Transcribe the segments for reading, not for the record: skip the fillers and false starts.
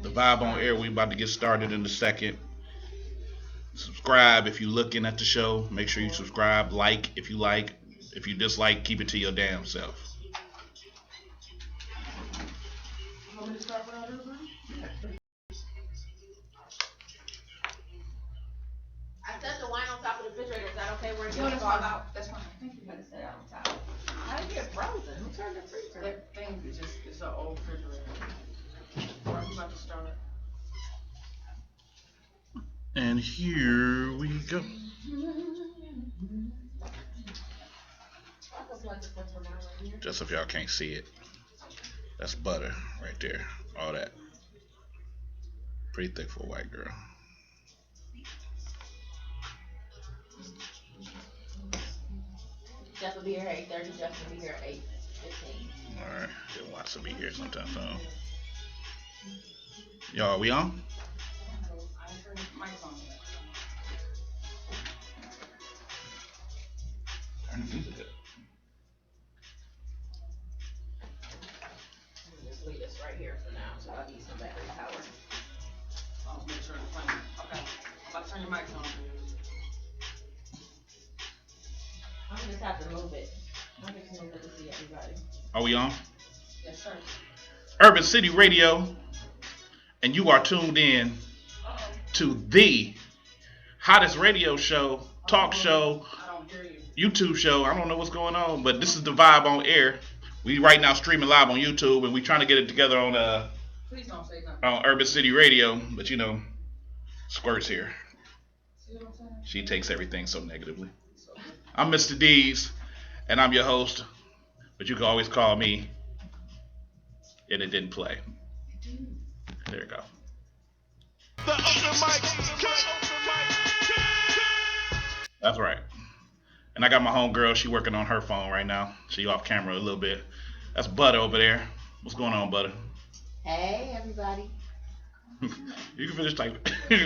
The Vibe on Air. We about to get started in a second. Subscribe if you're looking at the show. Make sure you subscribe. Like if you like. If you dislike, keep it to your damn self. I set the wine on top of the refrigerator. Is that okay? We're You want to fall out? That's fine. I think you better set it on top. How did it get frozen? Who turned the freezer? That thing is just, it's an old refrigerator. Alright, we about to start. And here we go. Just if y'all can't see it, that's butter right there. All that. Pretty thick for a white girl. Jeff will be here at 8:30. Jeff will be here at 8:15. Alright, then Watson will be here sometime soon. Y'all, we on? Mic's on. Turn the music up. Just leave this right here for now, so I need some battery power. I'll make sure it's playing. Okay. I'll turn your mics on. I'm gonna just have to move it. I'm just move it to see everybody. Are we on? Yes, sir. Urban City Radio, and you are tuned in to the hottest radio show, talk show, I don't hear you. YouTube show. I don't know what's going on, but this is the Vibe on Air. We right now streaming live on YouTube, and we trying to get it together on Please don't say nothing. on Urban City Radio. But you know, Squirt's here. See what I'm saying? She takes everything so negatively. I'm Mr. D's, and I'm your host. But you can always call me. And it didn't play. There you go. That's right. And I got my homegirl. She working on her phone right now. She off camera a little bit. That's Butter over there. What's going on, Butter? Hey, everybody. You can finish typing.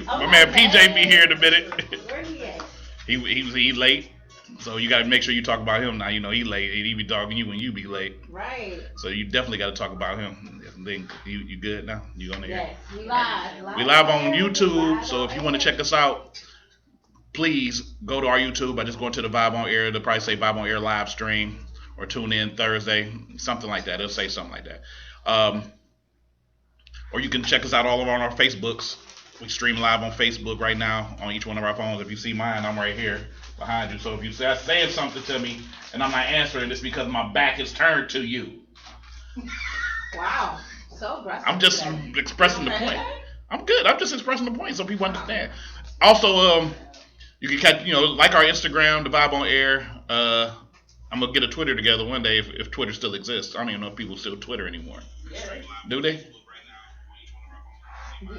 My man PJ be here in a minute. Where he at? He late. So you got to make sure you talk about him now. You know he late. He be dogging you when you be late. Right. So you definitely got to talk about him. Then you good now? You on the air? Yes, we live. We live on YouTube. So if you want to check us out, please go to our YouTube by just going to the Vibe on Air. They'll probably say Vibe on Air live stream or tune in Thursday, something like that. It'll say something like that. Or you can check us out all over on our Facebooks. We stream live on Facebook right now on each one of our phones. If you see mine, I'm right here behind you. So if you say saying something to me and I'm not answering, it's because my back is turned to you. Wow. So aggressive. I'm just expressing the point. I'm good. I'm just expressing the point so people understand. Also, you can catch, like our Instagram, the Vibe on Air. I'm gonna get a Twitter together one day if Twitter still exists. I don't even know if people still Twitter anymore. Yeah. Do they?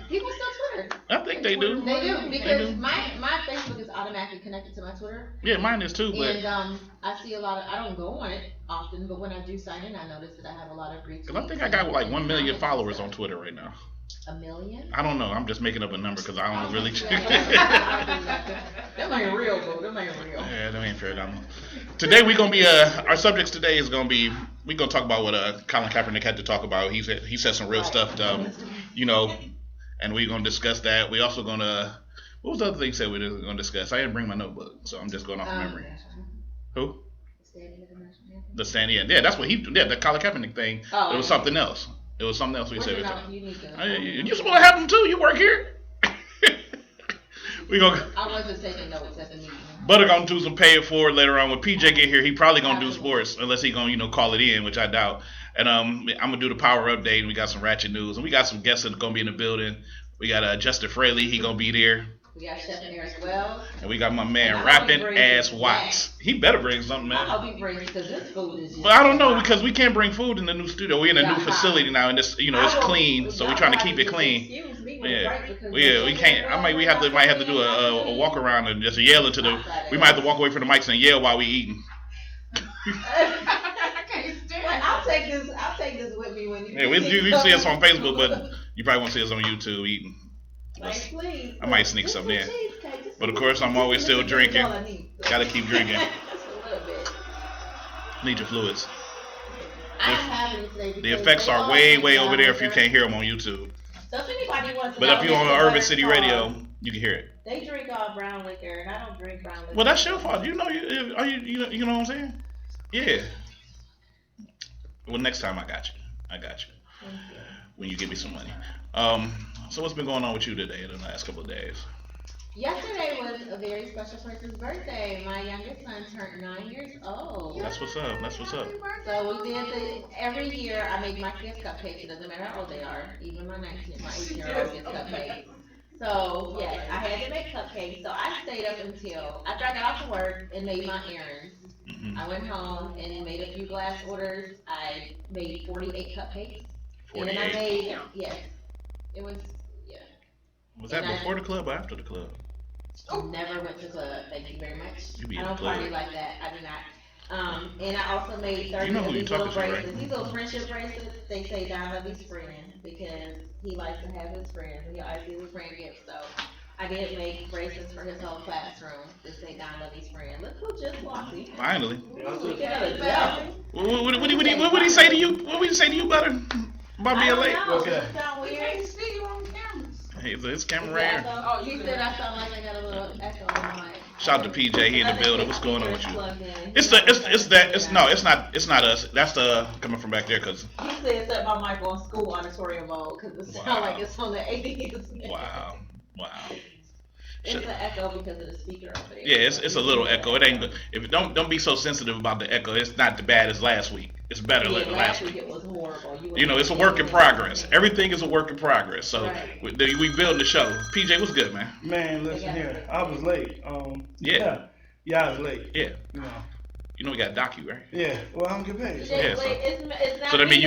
People still Twitter. I think they do. They do because my Facebook is automatically connected to my Twitter. Yeah, mine is too. But And I see a lot of. I don't go on it often, but when I do sign in, I notice that I have a lot of retweets. Cause I think I got like 1 million followers on Twitter right now. 1 million? I don't know. I'm just making up a number because I don't really. Them ain't real, bro. Them ain't real. Yeah, that ain't fair. Today we gonna be our subjects today is gonna be we gonna talk about what Colin Kaepernick had to talk about. He said some real stuff. And we're gonna discuss that. We also gonna what was the other thing he said we were gonna discuss? I didn't bring my notebook, so I'm just going off memory. Who? The standing. Yeah, that's what he. Yeah, the Colin Kaepernick thing. It was something else. It was something else we said. You're supposed to have them too. You work here. We gonna. I wasn't taking notes at the meeting. Butter gonna do some pay it forward later on. When PJ get here, he probably gonna do sports unless he gonna call it in, which I doubt. And I'm gonna do the power update. And we got some ratchet news, and we got some guests that are gonna be in the building. We got Justin FRALEY. He gonna be there. We got Chef in there as well. And we got my man Rappin Ass Watts. He better bring something, man. I hope he brings because this food is. But I don't know because we can't bring food in the new studio. We're in a new facility now, and this it's clean, so we're trying to keep it clean. Excuse me. Yeah, we can't. We might have to do a walk around and just yell into the. We might have to walk away from the mics and yell while we eating. I can't stand it. I'll take this with me when you. Yeah, you see us on Facebook, but you probably won't see us on YouTube eating. Like, please. I might sneak some in. But of course, I'm always still drinking. Gotta keep drinking. Just a little bit. Need your fluids. I have it today. The effects are way over there if you can't hear them on YouTube. So if anybody wants to But know, if you're on Mr. Urban Butter's City cause, Radio, you can hear it. they drink all brown liquor, and I don't drink brown liquor. Well, that's your fault. You know, you know what I'm saying? Yeah. Well, next time I got you. I got you. Thank you. When you give me some money. So what's been going on with you today in the last couple of days? Yesterday was a very special person's birthday. My youngest son turned 9 years old. That's what's up. That's what's up. So we did every year I make my kids cupcakes. It doesn't matter how old they are. Even my 18-year-old gets cupcakes. So yes, I had to make cupcakes. So I stayed up until after I got off to work and made my errands. Mm-hmm. I went home and made a few glass orders. I made 48 cupcakes. 48. And then I made, yes, it was, yeah. Was that before the club or after the club? Never went to club. Thank you very much. You be I in don't the club. party like that. I do not. And I also made 30 You know of who you these little talking to, bracelets. right? These little friendship bracelets. They say Don Lovey's friend because he likes to have his friends and he always gives his friend gifts. So I did make bracelets for his whole classroom to say Don Lovey's friend. Look who just walked in. Finally. Look at the devil. What would he say to you? What would he say to you, Butter? About being late? Okay. Sound We weird. can't see you on cameras. Hey, it's camera Is right that here. echo? Oh, He you said I sound like I got a little echo on my mic. Shout out to PJ. He in the building. What's going on with you? Plugged in. It's not us. That's the coming from back there. Cause He said set my mic on school auditorium mode because it sounds like it's on the 80s. wow. It's an echo because of the speaker over there. Yeah, it's a little echo. It ain't good. If don't be so sensitive about the echo. It's not as bad as last week. It's better than last week. It was horrible. You know, it's a work in progress. Everything is a work in progress. So Right. we building the show. PJ, what's good, man? Man, listen here. I was late. Yeah. Yeah, I was late. Yeah. You know. You know we got docu, right? Yeah. Well, I'm getting paid. So. Yeah, so- It's not So that mean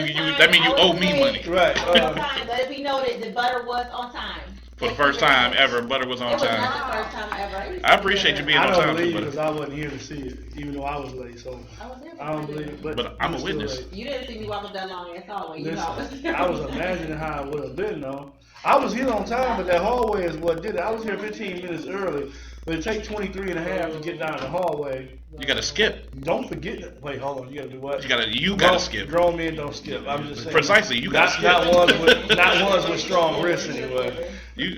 you owe me money. Right. On time, let it be noted that Butter was on time. For the first time ever, Butter was It on was time. not the first time ever. I appreciate you being I on don't time, believe too, it because Butter. I wasn't here to see it, even though I was late. So I was there. I don't believe it. But I'm a still witness. late. You didn't see me walk up that long ass hallway. You know I was Listen, there. I was imagining how it would have been though. I was here on time, but that hallway is what did it. I was here 15 minutes early, but it takes 23 and a half to get down the hallway. You gotta skip. Don't forget. Wait, hold on. You gotta do what? You gotta skip. Grown men don't skip. I'm just saying. Precisely, you gotta not skip. not ones with strong wrists anyway.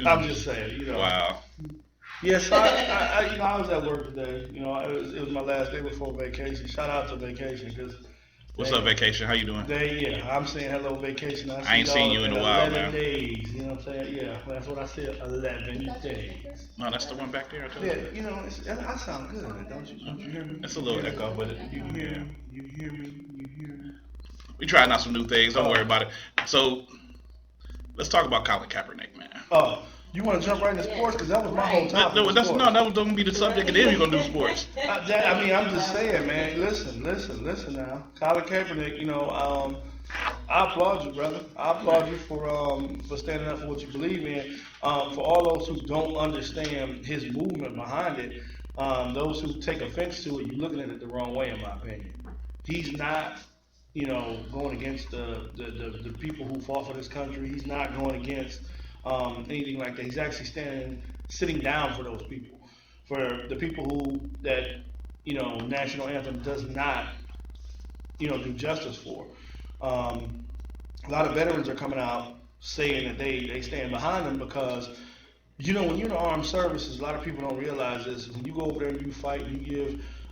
I'm just saying. You know. Wow. Yes, I was at work today. You know, it was my last day before vacation. Shout out to vacation because. What's up, vacation? How you doing? I'm saying hello, vacation. I ain't seen you in a while, 11 man. days, you know what I'm saying? Yeah, that's what I said, 11 days. No, that's the one back there. I told Yeah, you. you know, I sound good in it, don't you? Don't you hear me? It's a little echo, but You hear me? You hear me? You hear me? we trying out some new things. Don't worry about it. So let's talk about Colin Kaepernick, man. Oh, you want to jump right into sports? Because that was my whole topic. That was sports. was gonna be the subject, and then we're gonna do sports. I mean, I'm just saying, man. Listen now. Colin Kaepernick, you know, I applaud you, brother. I applaud you for standing up for what you believe in. For all those who don't understand his movement behind it, those who take offense to it, you're looking at it the wrong way, in my opinion. He's not, you know, going against the people who fought for this country. He's not going against anything like that. He's actually sitting down for those people, for the people that you know, national anthem does not, you know, do justice for. A lot of veterans are coming out saying that they stand behind them because, you know, when you're in the armed services, a lot of people don't realize this. When you go over there and you fight, and you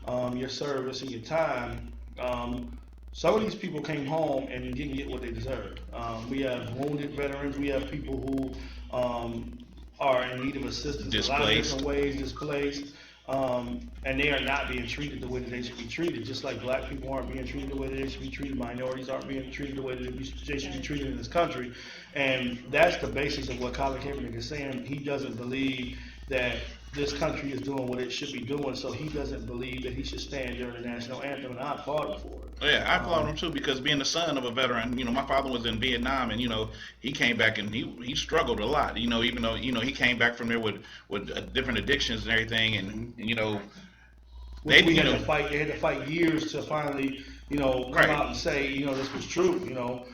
give your service and your time. Some of these people came home and didn't get what they deserved. We have wounded veterans. We have people who are in need of assistance in a lot of different ways, displaced. And they are not being treated the way that they should be treated. Just like black people aren't being treated the way that they should be treated, minorities aren't being treated the way that they should be treated in this country. And that's the basis of what Colin Kaepernick is saying. He doesn't believe that this country is doing what it should be doing, so he doesn't believe that he should stand during the national anthem, and I applaud him for it. Yeah, I applaud him too, because being the son of a veteran, you know, my father was in Vietnam, and you know, he came back and he struggled a lot, you know, even though, you know, he came back from there with different addictions and everything, and you know, they had to fight years to finally, you know, come Right. out and say, you know, this was true, you know.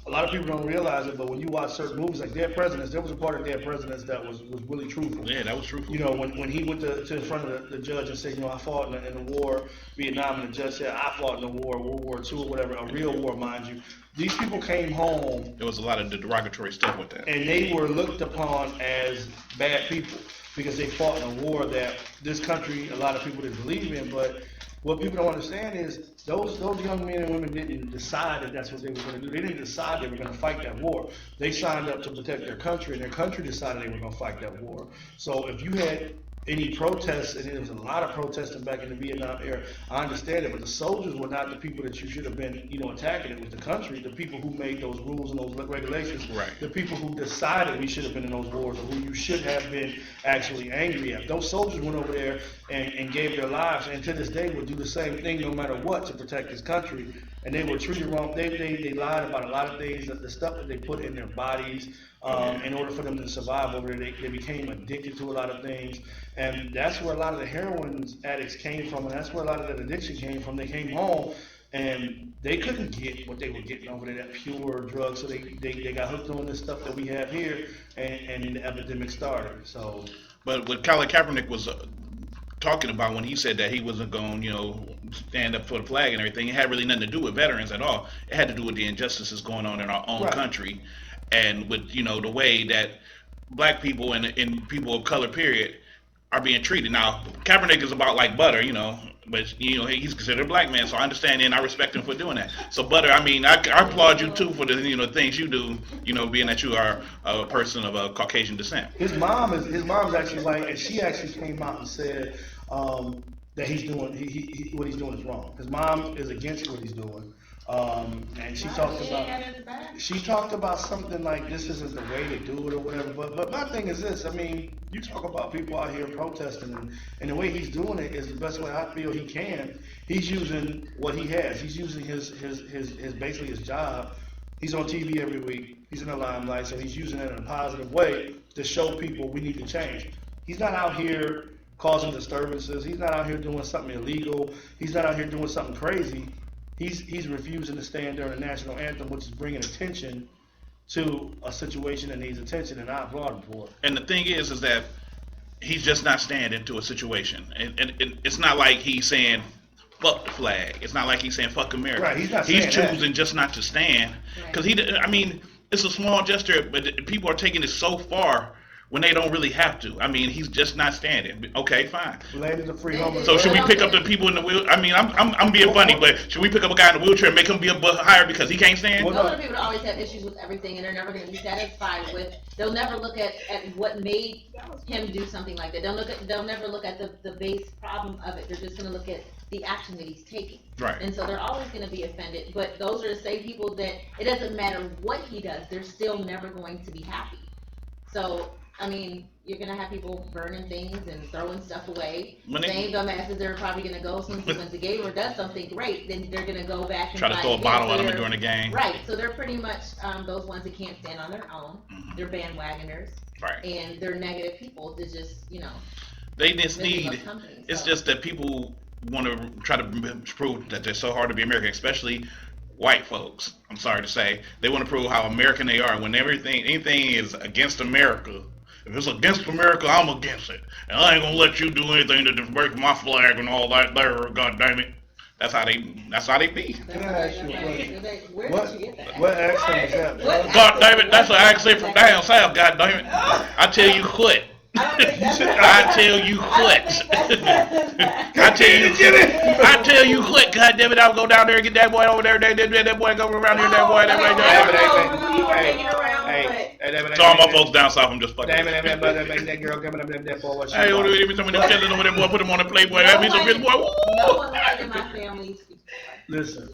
a lot of people don't realize it, but when you watch certain movies like Dead Presidents, there was a part of Dead Presidents that was really truthful. Yeah, that was truthful. You know, when he went to in front of the judge and said, you know, I fought in the war, Vietnam, and the judge said, I fought in the war, World War II or whatever, a real war, mind you. These people came home. There was a lot of derogatory stuff with that. And they were looked upon as bad people because they fought in a war that this country, a lot of people didn't believe in. But what people don't understand is those young men and women didn't decide that that's what they were going to do. They didn't decide they were going to fight that war. They signed up to protect their country, and their country decided they were going to fight that war. So if you had any protests, and there was a lot of protesting back in the Vietnam era, I understand it, but the soldiers were not the people that you should have been, you know, attacking. It was the country, the people who made those rules and those regulations, right. The people who decided we should have been in those wars, or who you should have been actually angry at. Those soldiers went over there and gave their lives, and to this day will do the same thing no matter what to protect this country. And they were treated wrong. They lied about a lot of things, the stuff that they put in their bodies in order for them to survive over there. They became addicted to a lot of things. And that's where a lot of the heroin addicts came from, and that's where a lot of that addiction came from. They came home and they couldn't get what they were getting over there, that pure drug. So they got hooked on this stuff that we have here, and the epidemic started. So, but what Colin Kaepernick was talking about when he said that he wasn't going, you know, stand up for the flag and everything, it had really nothing to do with veterans at all. It had to do with the injustices going on in our own right. country, and with, you know, the way that black people and people of color, period, are being treated. Now, Kaepernick is about like butter, you know, but you know he's considered a black man, so I understand and I respect him for doing that. So butter, I mean, I applaud you too for the, you know, things you do, you know, being that you are a person of a Caucasian descent. His mom's actually white, and she actually came out and said that he's doing what he's doing is wrong. His mom is against what he's doing. And she talked about something like this isn't the way to do it or whatever. But my thing is this: I mean, you talk about people out here protesting, and the way he's doing it is the best way I feel he can. He's using what he has. He's using his basically his job. He's on TV every week. He's in the limelight, so he's using it in a positive way to show people we need to change. He's not out here causing disturbances. He's not out here doing something illegal. He's not out here doing something crazy. He's refusing to stand during the national anthem, which is bringing attention to a situation that needs attention, and I applaud him for it. And the thing is that he's just not standing to a situation, and it's not like he's saying fuck the flag. It's not like he's saying fuck America. Right, he's choosing just not to stand because I mean, it's a small gesture, but people are taking it so far when they don't really have to. I mean, he's just not standing. Okay, fine. Land of the free home. So should we pick up the people in the wheel? I mean, I'm being funny, but should we pick up a guy in a wheelchair and make him be a higher because he can't stand? Those are the people that always have issues with everything, and they're never going to be satisfied with. They'll never look at what made him do something like that. They'll never look at the base problem of it. They're just going to look at the action that he's taking. Right. And so they're always going to be offended. But those are the same people that it doesn't matter what he does, they're still never going to be happy. So, I mean, you're going to have people burning things and throwing stuff away. Same dumbasses, they're probably going to go, since he wins the game or does something great, then they're going to go back and try to throw a bottle at him during the game. Right, so they're pretty much those ones that can't stand on their own. Mm-hmm. They're bandwagoners. Right. And they're negative people that just, you know. They just need, it's just that people want to try to prove that they're so hard to be American, especially white folks. I'm sorry to say. They want to prove how American they are when anything is against America. If it's against America, I'm against it. And I ain't gonna let you do anything to break my flag and all that there, god damn it. That's how they be. Can I ask you a question? Where did you get that? What accent is that, bro? God damn it, that's an accent from down south, god damn it. I tell you quit. I tell you quit. I tell you quit, god damn it, I'll go down there and get that boy over there, that boy go around here, that boy, So all my folks down south, I'm just fucking. That girl coming up there for what she Hey, what do some of them children over there, boy, put them on the Playboy. That means some boy. No one in my family speaks white. Listen,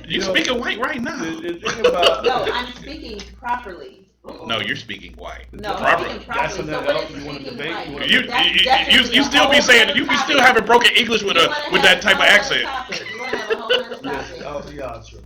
You speaking white right now. No, I'm speaking properly. No, you're speaking white. No, properly. I'm speaking properly. So what is speaking white? You still be saying, you be still having broken English with that type of accent. You want to have a whole other topic. Oh, yeah, true.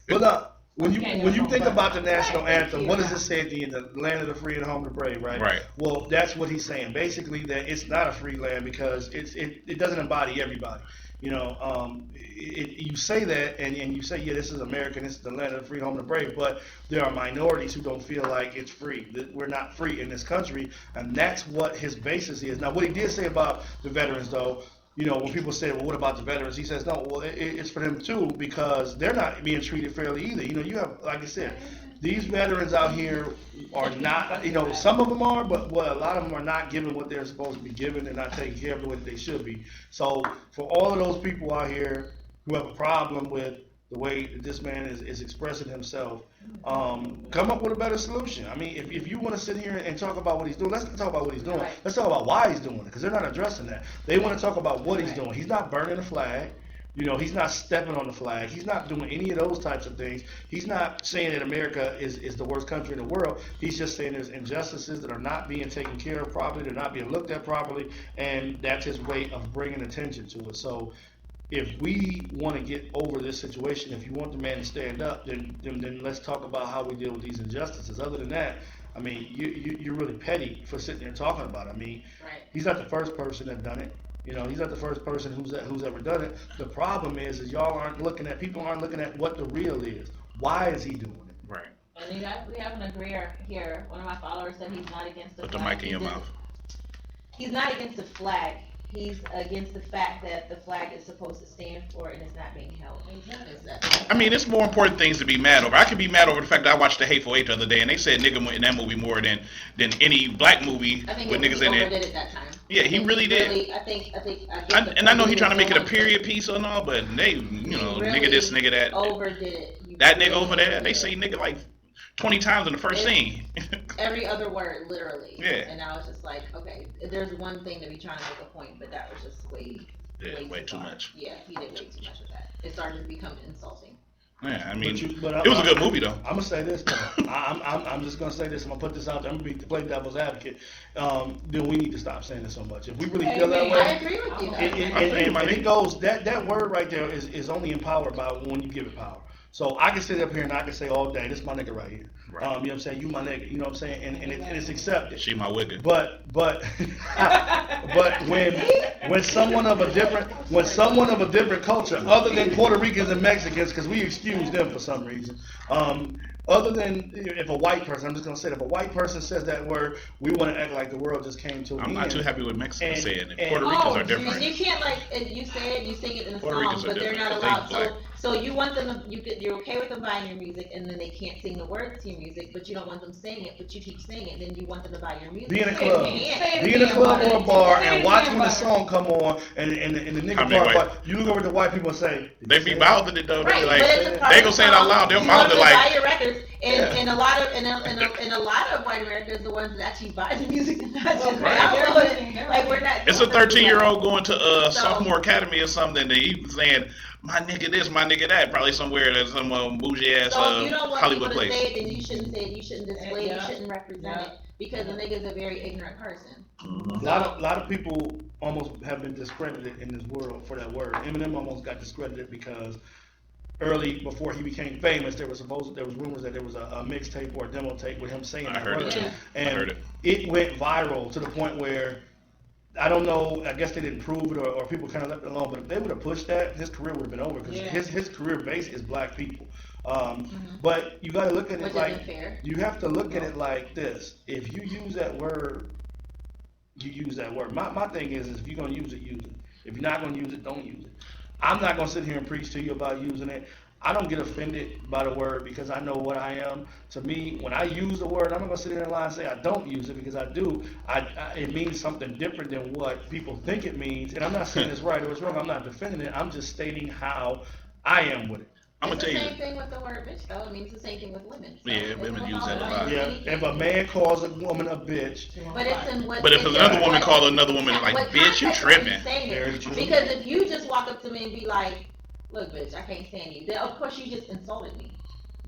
But when you think about the national anthem, what does it say at the end? The land of the free and home of the brave, right? Right. Well, that's what he's saying. Basically, that it's not a free land because it doesn't embody everybody. You say that, and you say, yeah, this is America, this is the land of the free, home of the brave, but there are minorities who don't feel like it's free. That we're not free in this country, and that's what his basis is. Now, what he did say about the veterans, though, when people say, well, what about the veterans? He says, no, well, it's for them too, because they're not being treated fairly either. You have, like I said, these veterans out here are not, some of them are, but a lot of them are not given what they're supposed to be given. They're not taken care of the way that they should be. So for all of those people out here who have a problem with the way that this man is expressing himself, come up with a better solution. I mean, if you want to sit here and talk about what he's doing, let's talk about what he's doing. Let's talk about why he's doing it, because they're not addressing that. They want to talk about what he's doing. He's not burning the flag. He's not stepping on the flag. He's not doing any of those types of things. He's not saying that America is the worst country in the world. He's just saying there's injustices that are not being taken care of properly. They're not being looked at properly, and that's his way of bringing attention to it. So if we want to get over this situation, if you want the man to stand up, then let's talk about how we deal with these injustices. Other than that, I mean, you're really petty for sitting there talking about it. I mean, he's not the first person that's done it. He's not the first person who's ever done it. The problem is people aren't looking at what the real is. Why is he doing it? Right. And we have an agreeer here. One of my followers said he's not against the Put flag. the mic in your mouth. He's not against the flag. He's against the fact that the flag is supposed to stand for and it's not being held. I mean, it's more important things to be mad over. I could be mad over the fact that I watched The Hateful Eight the other day, and they said nigga in that movie more than any black movie with niggas in it. Overdid it that time. Yeah, he really did. I know he trying to make it a period piece and all, but they, nigga this, nigga that. Overdid it. That nigga over there, they say nigga like 20 times in the first scene. Every other word, literally. Yeah. And I was just like, okay, there's one thing to be trying to make a point, but that was just way too much. Yeah, he did way too much with that. It started to become insulting. Yeah, I mean, it but was a good movie though. I'm gonna say this though. I'm just gonna say this. I'm gonna put this out there. I'm gonna play devil's advocate. Then we need to stop saying this so much. If we really feel that way, I agree with you. And it goes that word right there is only empowered by when you give it power. So I can sit up here and I can say all day, this is my nigga right here. Right. You know what I'm saying? You my nigga. You know what I'm saying? And it's accepted. She my wigger. But but when someone of a different culture, other than Puerto Ricans and Mexicans, because we excuse them for some reason. Other than if a white person, I'm just gonna say that if a white person says that word, we want to act like the world just came to an end. I'm not too happy with Mexicans saying it. Puerto Ricans are different. You can't you say it, you sing it in a Puerto song, Ricans but are they're not different, 'cause they allowed. So you want them, you're okay with them buying your music, and then they can't sing the words to your music, but you don't want them saying it, but you keep saying it, then you want them to buy your music. Be in a club or a bar and watch when the song come on, and the nigga part, you look over at the white people and say, they be mouthing it though. Right, Like, but they gonna say it out loud. They'll mouth it like. Buy your records, and a lot of white Americans, the ones that actually buy the music, and not just download it. Like we're not. It's a 13-year-old going to sophomore academy or something. That he saying, "My nigga this, my nigga that." Probably somewhere at some bougie ass Hollywood place. So if you don't want people to say it, then you shouldn't say it. You shouldn't display it. You shouldn't represent it, because the nigga's a very ignorant person. Mm-hmm. A lot of people almost have been discredited in this world for that word. Eminem almost got discredited because early, before he became famous, there was rumors that there was a mixtape or a demo tape with him saying that word. And it went viral to the point where, I don't know, I guess they didn't prove it or people kind of left it alone, but if they would have pushed that, his career would have been over, because his career base is black people. But you got to look at it you have to look at it like this. If you use that word, you use that word. My thing is if you're going to use it, use it. If you're not going to use it, don't use it. I'm not going to sit here and preach to you about using it. I don't get offended by the word because I know what I am. To me, when I use the word, I'm not going to sit here in line and say I don't use it, because I do. It means something different than what people think it means. And I'm not saying it's right or it's wrong. I'm not defending it. I'm just stating how I am with it. I'm gonna tell you. It's the same thing with the word bitch, though. It means the same thing with women. So yeah, women use that a lot. Yeah, if a man calls a woman a bitch. But it's in what. But if another woman calls another woman like bitch, you tripping. Because if you just walk up to me and be like, "Look, bitch, I can't stand you," then of course you just insulted me.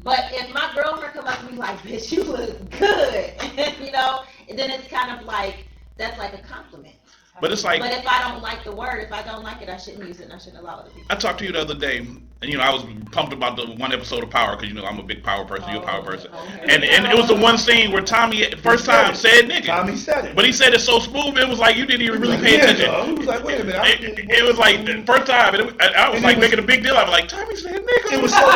But if my girlfriend come up to me like, "Bitch, you look good," then it's kind of like that's like a compliment. But it's like, But if I don't like the word, if I don't like it, I shouldn't use it, and I shouldn't allow other people. I talked to you the other day, and I was pumped about the one episode of Power because I'm a big Power person. You're a Power person, and it was the one scene where Tommy first time said nigga. Tommy said it, but he said it so smooth. It was like you didn't even really pay attention. He was like, wait a minute. It was like the first time, and I was like making a big deal. I was like, Tommy said nigga. It was so,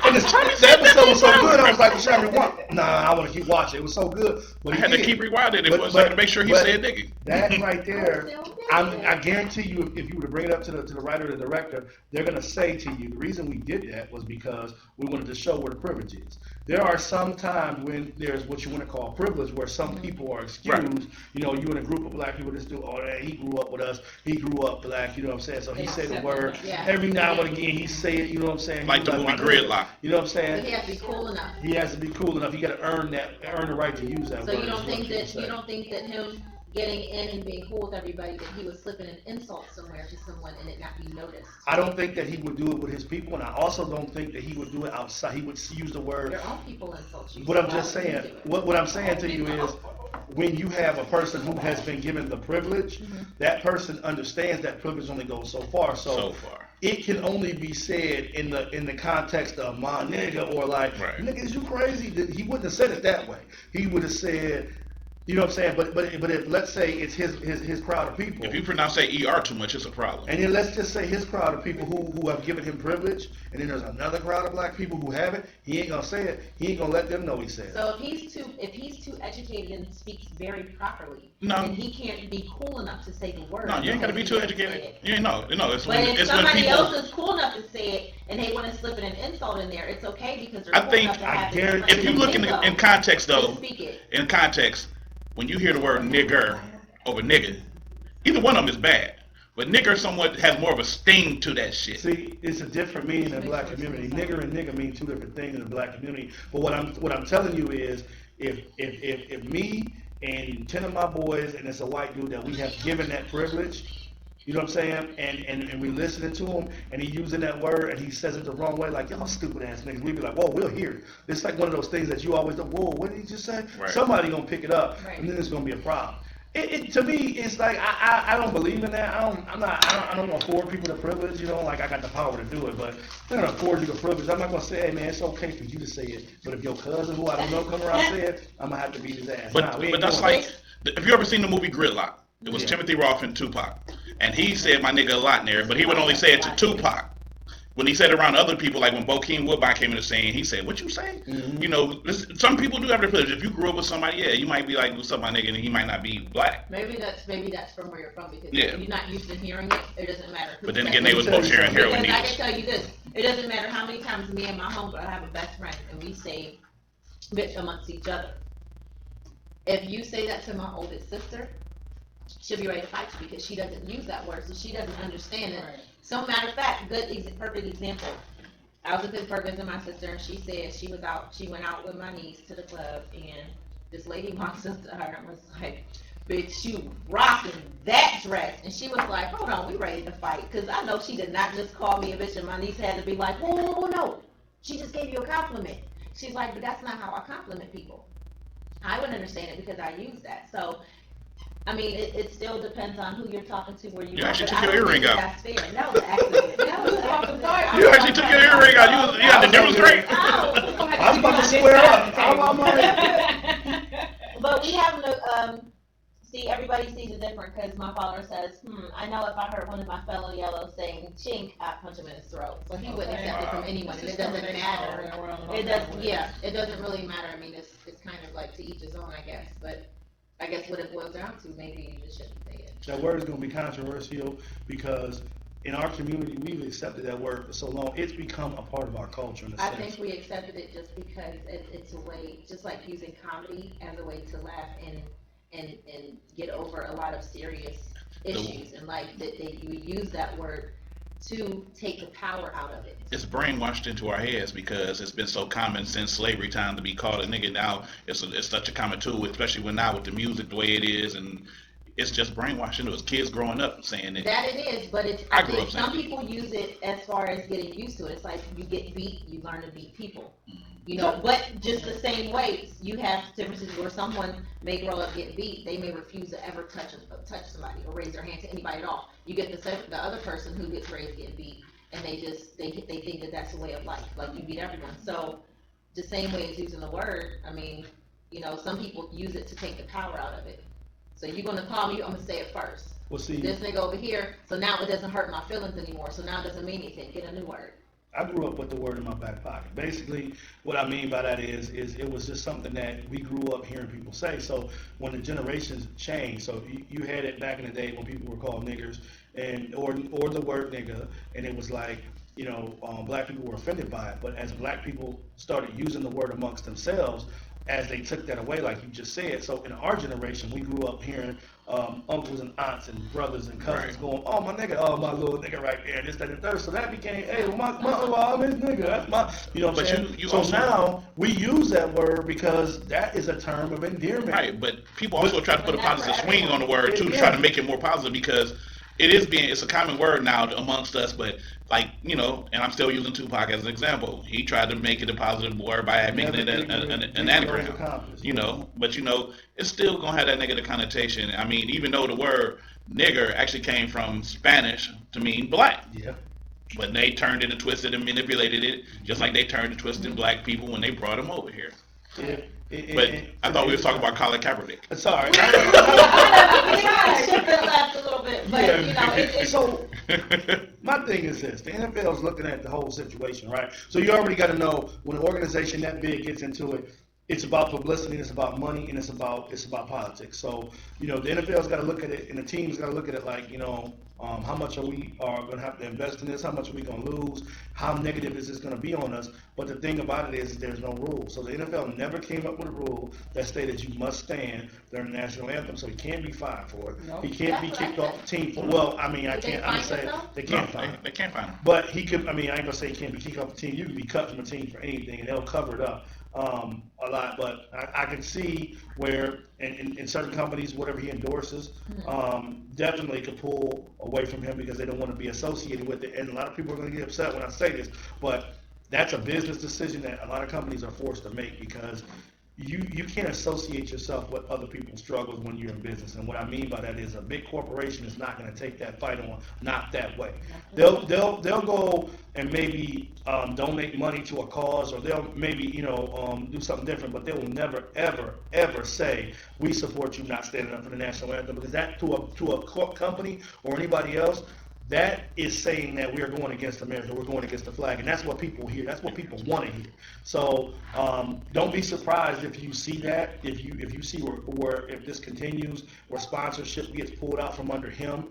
and the episode was so good. I was like, Sherry, what? Nah, I want to keep watching. It was so good. But I had to keep rewinding it so I could make sure he said nigga. That right there, I guarantee you, if you were to bring it up to the writer or the director, they're gonna say to you, the reason we did that was because we wanted to show where the privilege is. There are some times when there's what you want to call privilege, where some people are excused. Right. You in a group of black people, this dude, he grew up with us. He grew up black. You know what I'm saying? So he said the word every now and again. He say it. You know what I'm saying? Like the movie Gridlock. You know what I'm saying? But he has to be cool enough. He has to be cool enough. He got to earn the right to use that So word. you don't think that him getting in and being cool with everybody, that he was slipping an insult somewhere to someone and it not be noticed? I don't think that he would do it with his people, and I also don't think that he would do it outside. He would use the word. Your own people insult you. What I'm just saying, what I'm saying to you is, when you have a person who has been given the privilege, that person understands that privilege only goes so far. So far. It can only be said in the context of my nigga, or like, nigga, is you crazy? He wouldn't have said it that way. He would have said, you know what I'm saying? But if, let's say it's his crowd of people. If you pronounce that ER too much, it's a problem. And then let's just say his crowd of people who have given him privilege, and then there's another crowd of black people who haven't. He ain't gonna say it. He ain't gonna let them know he said it. So if he's too educated and speaks very properly, no, then he can't be cool enough to say the word. No, you ain't gotta be too educated. You know, it's but when if somebody people, else is cool enough to say it and they want to slip an insult in there, it's okay because they're I cool think enough to have it. if you look in context though, speak it. In context, when you hear the word nigger over nigga, either one of them is bad. But nigger somewhat has more of a sting to that shit. See, it's a different meaning in the black community. Nigger and nigga mean two different things in the black community. But what I'm telling you is, if me and 10 of my boys and it's a white dude that we have given that privilege, you know what I'm saying, and we listening to him and he using that word and he says it the wrong way, like, y'all stupid ass niggas, we be like, whoa, we'll hear it. It's like one of those things that you always, whoa, what did he just say? Right. Somebody gonna pick it up, and then it's gonna be a problem. To me, it's like I don't believe in that. I don't afford people the privilege. Like I got the power to do it, but I'm not gonna afford you the privilege. I'm not gonna say, hey man, it's okay for you to say it. But if your cousin, who I don't know, come around and say it, I'm gonna have to beat his ass. But that's like, have you ever seen the movie Gridlock? It was Timothy Roth and Tupac, and he said my nigga a lot in there, but he would only say it to Tupac. When he said it around other people, like when Bokeem Woodbine came in the scene, he said, "What you say?" Mm-hmm. Some people do have their privilege. If you grew up with somebody, you might be like, "What's up, my nigga?" and he might not be black. Maybe that's from where you're from because you're not used to hearing it. It doesn't matter. But then again, they was both sharing heroin needles. I can tell you this: it doesn't matter how many times me and my homegirl have a best friend and we say "bitch" amongst each other. If you say that to my oldest sister, she'll be ready to fight you because she doesn't use that word, so she doesn't understand it. Right. So matter of fact, perfect example. I was in Pittsburgh visiting my sister, and she said she went out with my niece to the club, and this lady walks up to her and was like, "Bitch, you rocking that dress," and she was like, "Hold on, we ready to fight?" Because I know she did not just call me a bitch, and my niece had to be like, "Whoa, no, she just gave you a compliment." She's like, "But that's not how I compliment people." I wouldn't understand it because I use that. So, I mean, it still depends on who you're talking to, where you are. Actually took your earring out. That's fair. That was an accident. You actually took your earring out. You had to demonstrate. I was about to square up. But we have no, see, everybody sees it different because my father says, I know if I heard one of my fellow yellows saying chink, I'd punch him in his throat. So he wouldn't accept it from anyone. And it doesn't matter. It doesn't really matter. I mean, it's kind of like to each his own, I guess. But I guess what it boils down to, maybe you just shouldn't say it. That word is going to be controversial because in our community, we've accepted that word for so long. It's become a part of our culture in a sense. I think we accepted it just because it's a way, just like using comedy as a way to laugh and get over a lot of serious issues. And like that you use that word to take the power out of it. It's brainwashed into our heads because it's been so common since slavery time to be called a nigga. Now it's such a common tool, especially when now with the music the way it is, and it's just brainwashing. It was kids growing up saying it. That it is, but it's, I I grew think up saying some it. people use it as far as getting used to it. It's like you get beat, you learn to beat people. You know, but just the same way, you have differences where someone may grow up get beat, they may refuse to ever touch somebody or raise their hand to anybody at all. You get the other person who gets raised get beat, and they think that that's the way of life, like you beat everyone. So the same way as using the word, I mean, you know, some people use it to take the power out of it. So you're gonna call me, I'm gonna say it first. Well, see, This nigga over here, so now it doesn't hurt my feelings anymore. So now it doesn't mean anything. Get a new word. I grew up with the word in my back pocket. Basically, what I mean by that is it was just something that we grew up hearing people say. So when the generations changed, so you had it back in the day when people were called niggers and or the word nigga, and it was like, you know, black people were offended by it. But as black people started using the word amongst themselves, as they took that away, like you just said. So in our generation, we grew up hearing uncles and aunts and brothers and cousins going, oh, my nigga, oh, my little nigga right there, this, that, and the third. So that became, hey, well, my uncle, I'm his nigga, that's my, you know what I'm saying? you So also, now we use that word because that is a term of endearment. right, but people also try to put a But not positive for swing on the word too, to Yeah. try to make it more positive because it's a common word now amongst us, but like, you know, and I'm still using Tupac as an example. He tried to make it a positive word by making it an anagram, you know, but you know, it's still gonna have that negative connotation. I mean, even though the word nigger actually came from Spanish to mean black. Yeah. But they turned it and twisted and manipulated it, just like they turned and twisted black people when they brought them over here. But I thought we were talking about Colin Kaepernick. Sorry. We kind of shifted left a little bit, but Yeah. you know, it's So my thing is this: the NFL is looking at the whole situation, right? So you already got to know when an organization that big gets into it, it's about publicity, it's about money, and it's about politics. So you know, the NFL's got to look at it, and the team's got to look at it like, you know, how much are we going to have to invest in this? How much are we going to lose? How negative is this going to be on us? But the thing about it is there's no rule. So the NFL never came up with a rule that stated you must stand during the national anthem. So he can't be fined for it. No. He can't be That's what kicked I off the team for. Well, I mean, I Did they can't. I'm fine gonna say themselves? they can't No, fine him. they can't find him. But he could. I mean, I ain't gonna say he can't be kicked off the team. You can be cut from a team for anything, and they'll cover it up a lot. But I can see where in certain companies, whatever he endorses, definitely could pull away from him because they don't want to be associated with it. And a lot of people are going to get upset when I say this, but that's a business decision that a lot of companies are forced to make because you can't associate yourself with other people's struggles when you're in business. And what I mean by that is a big corporation is not going to take that fight on, not that way. They'll go and maybe donate money to a cause, or they'll maybe, you know, do something different, but they will never ever say we support you not standing up for the national anthem, because that to a company or anybody else, that is saying that we are going against America, we're going against the flag, and that's what people hear. That's what people want to hear. So don't be surprised if you see that. If you see where if this continues, where sponsorship gets pulled out from under him,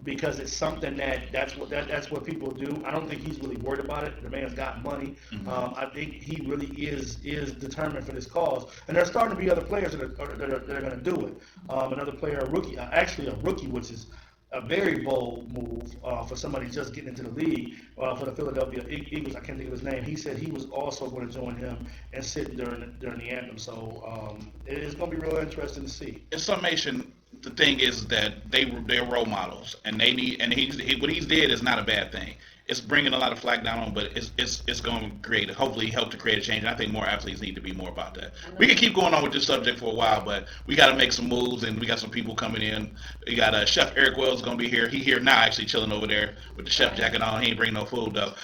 because it's something that's what people do. I don't think he's really worried about it. The man's got money. I think he really is determined for this cause, and there's starting to be other players that are going to do it. Another player, a rookie, which is a very bold move for somebody just getting into the league for the Philadelphia Eagles. I can't think of his name. He said he was also going to join him and sit during the anthem. So it's going to be real interesting to see. In summation, the thing is that they're role models, and they need, and what he's did is not a bad thing. It's bringing a lot of flack down on, but it's going to hopefully help to create a change. And I think more athletes need to be more about that. We can keep going on with this subject for a while, but we got to make some moves, and we got some people coming in. We got Chef Eric Wells going to be here. He here now, actually chilling over there with the chef jacket on. He ain't bringing no food though.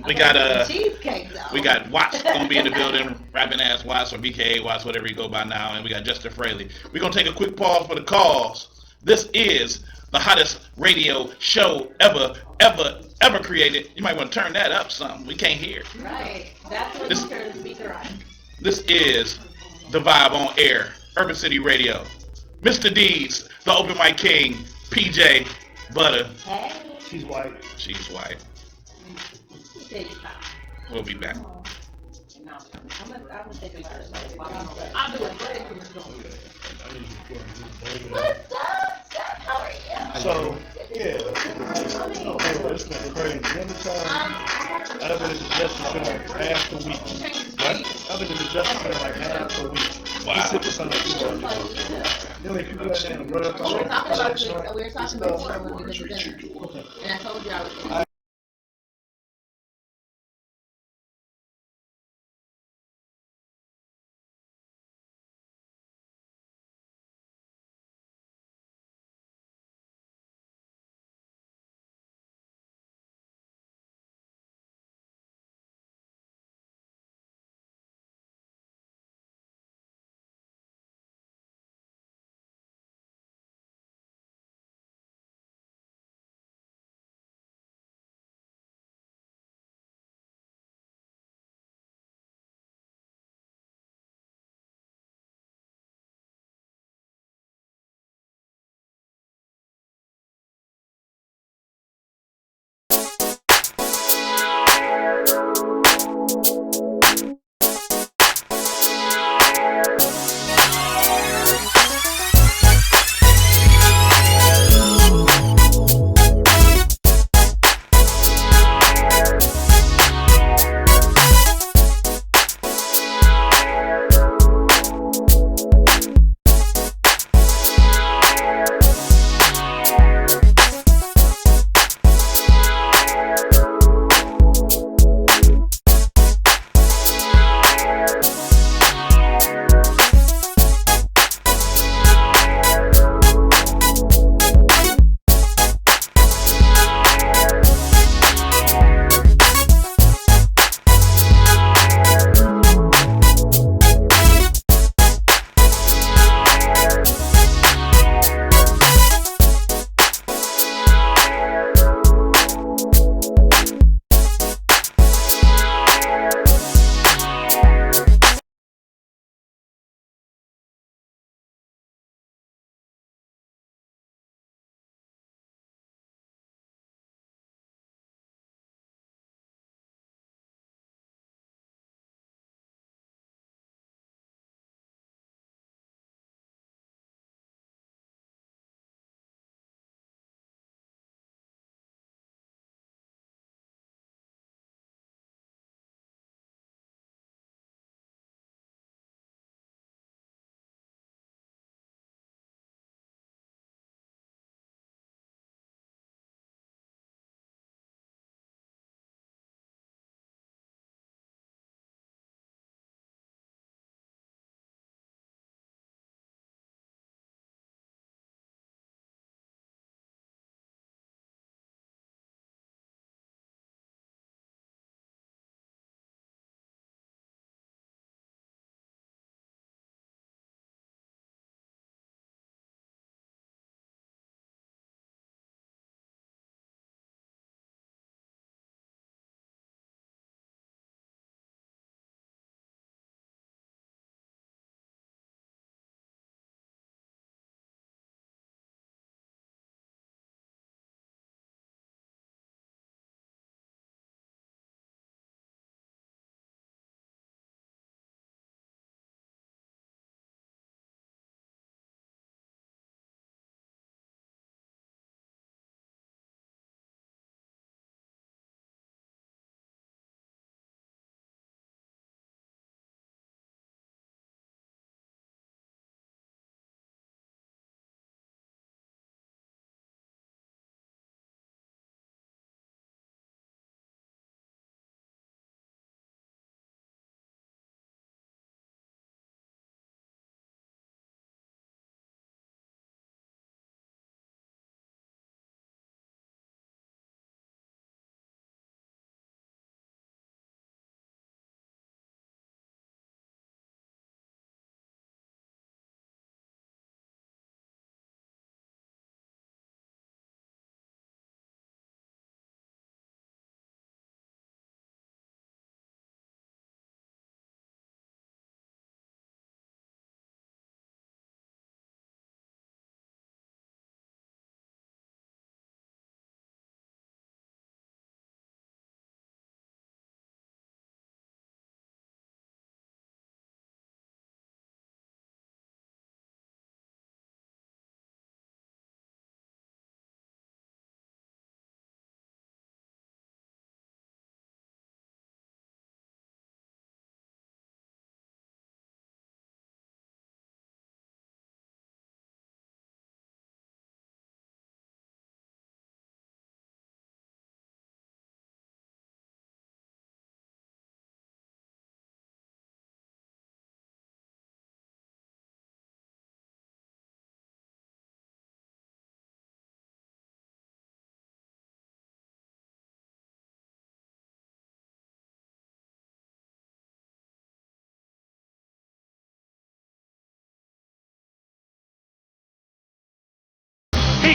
We got cheesecake though. We got Watts going to be in the building, rapping ass Watts or BKA Watts, whatever you go by now, and we got Justin Fraley. We're going to take a quick pause for the calls. This is the hottest radio show ever created. You might want to turn that up some. We can't hear. Right. That's what you turn the speaker on. This is the Vibe on Air, Urban City Radio. Mr. Deeds, the Open Mic King, PJ Butter. Hey. She's white. She's white. Take your time. We'll be back. I'm gonna think about it. I'll do it. What's up, Steph? How are you? So yeah, it's been crazy. Every time I've been in the Justice Center half the week. What? I've been in the Justice Center like half the week. Let's sit this on the floor. Then we can go ahead and run up We're talking about this, on we're talking about Switzerland because it's in it. Okay. And I told you I was gonna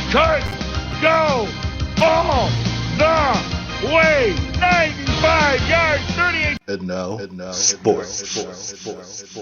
Curtains go all the way. 95 yards, 38. And now, sports.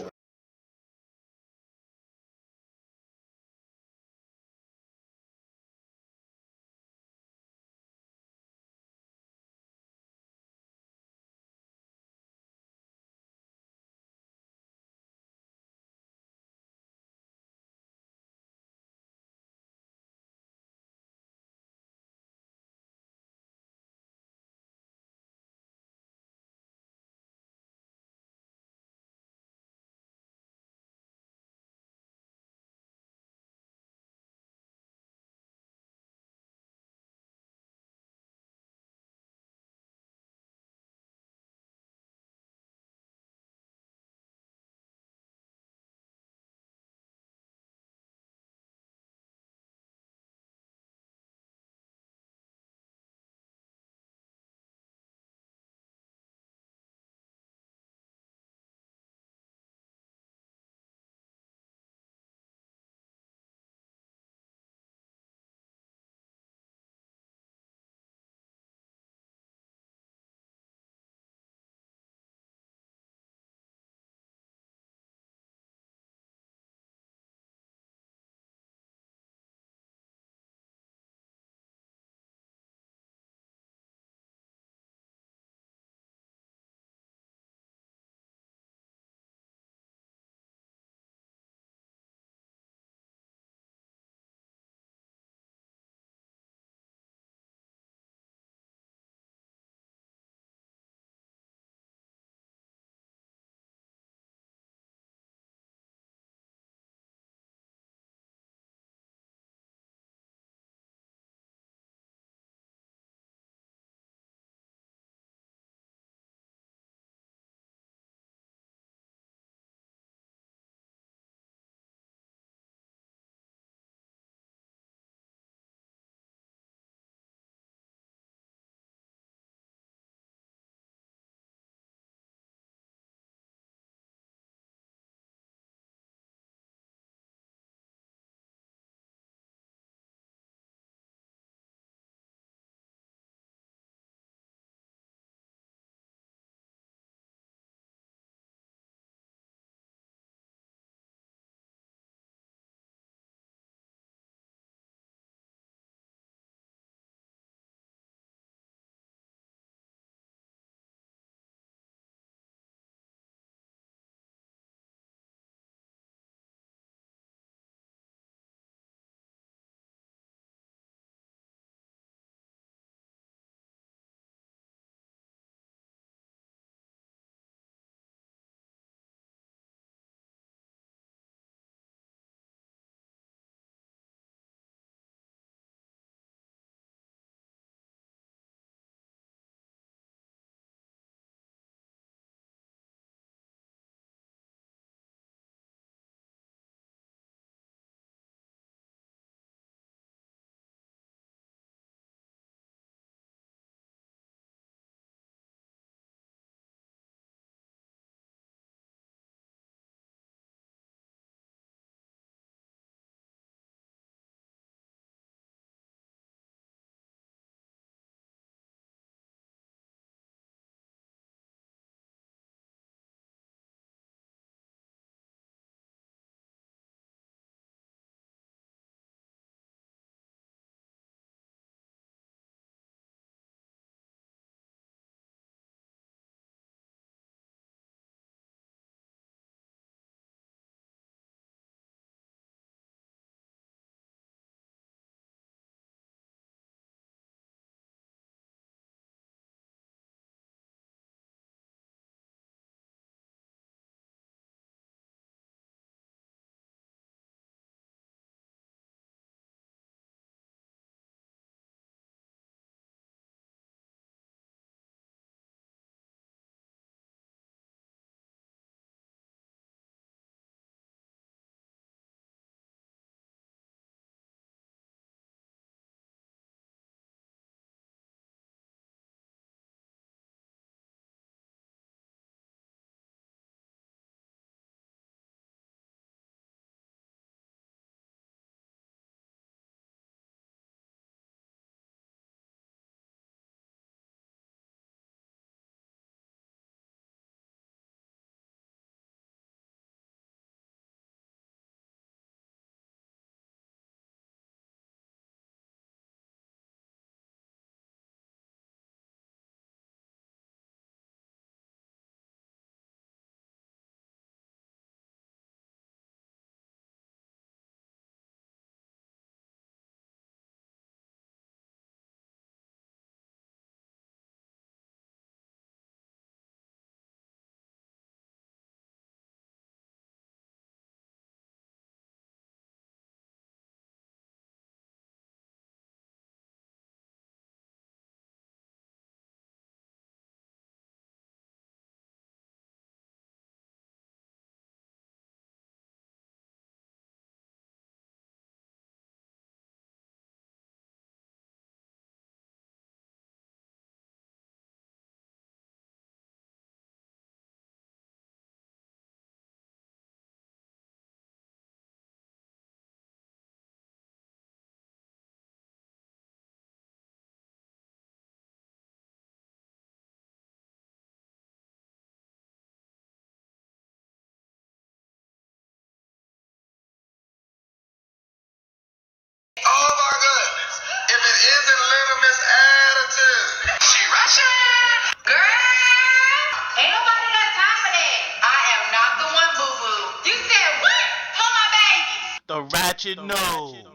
ratchet nose.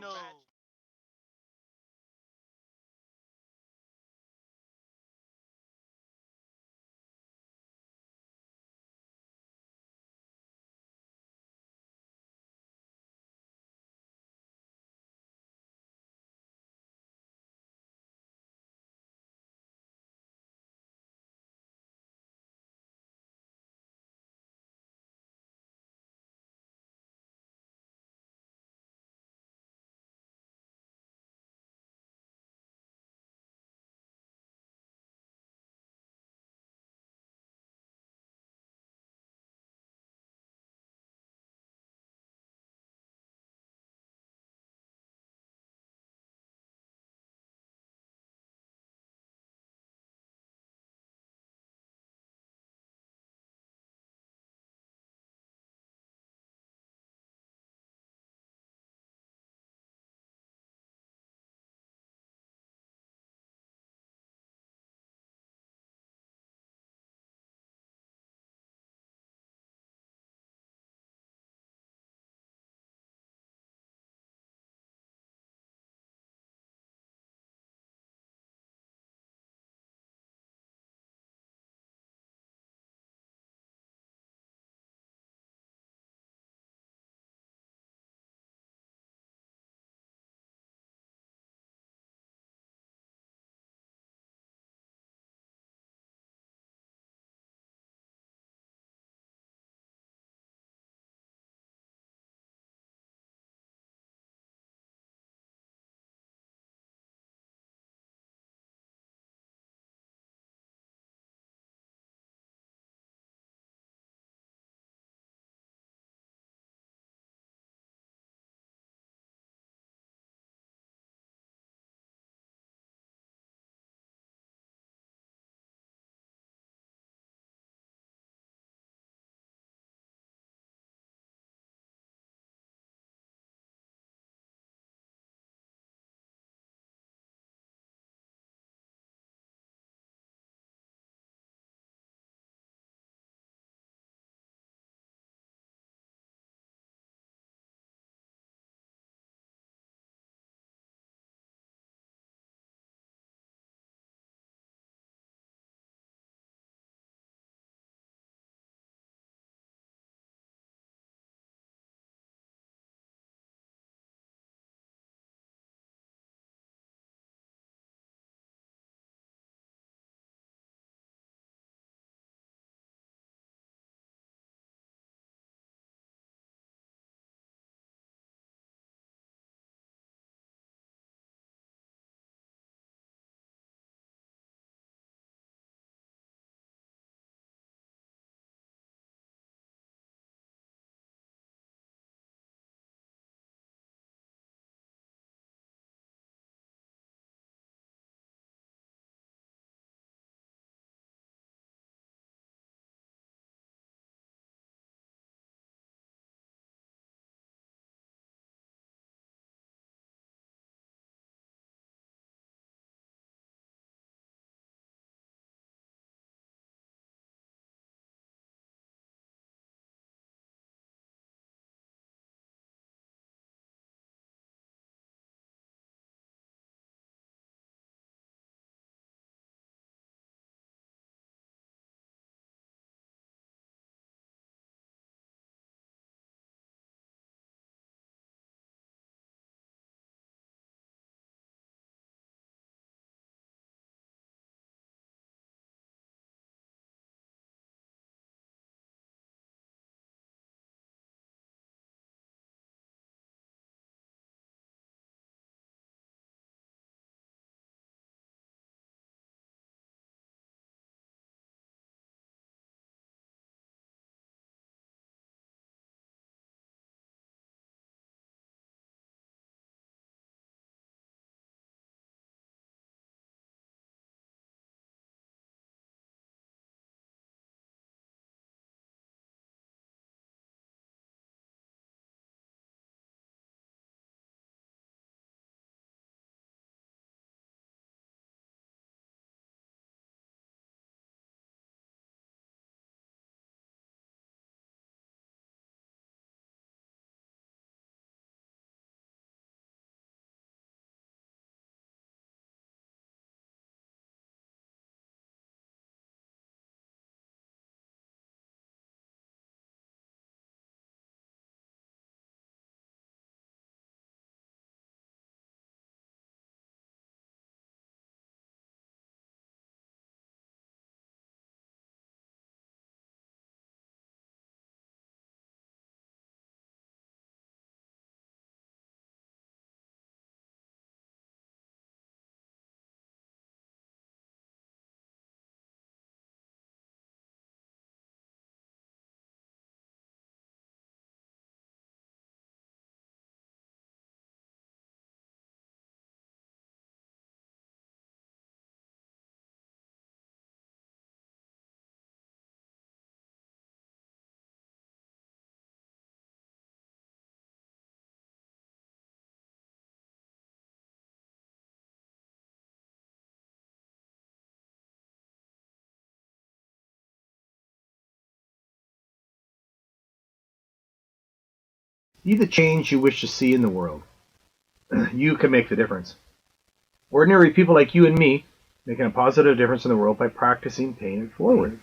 Be the change you wish to see in the world. You can make the difference. Ordinary people like you and me making a positive difference in the world by practicing paying it forward.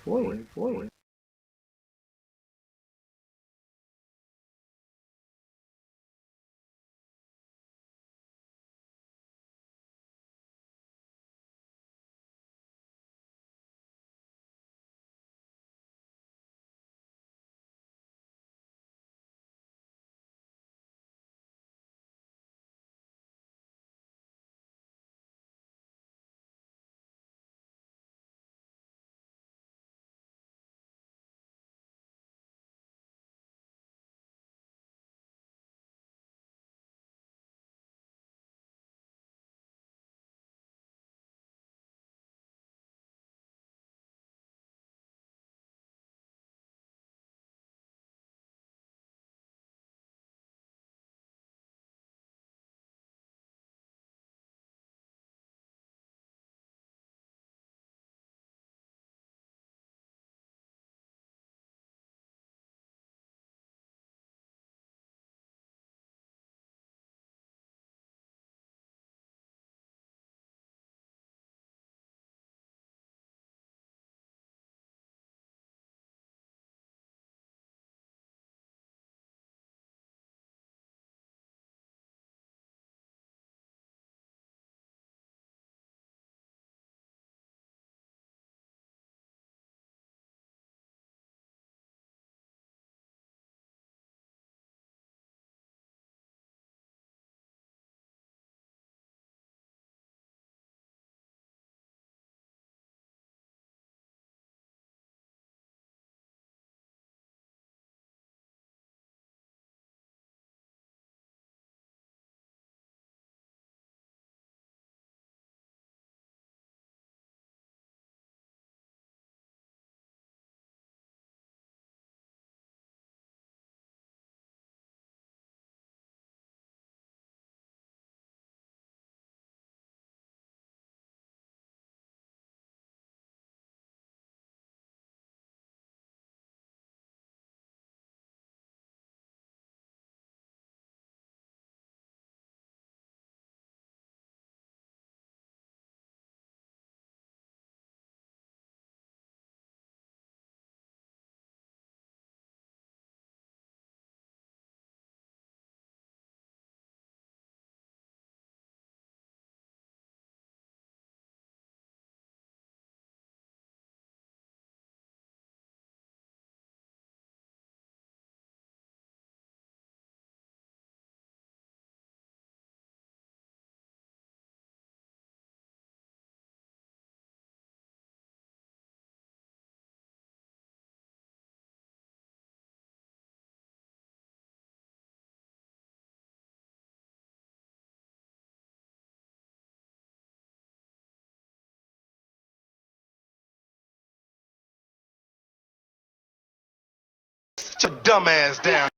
Sit your dumb ass down.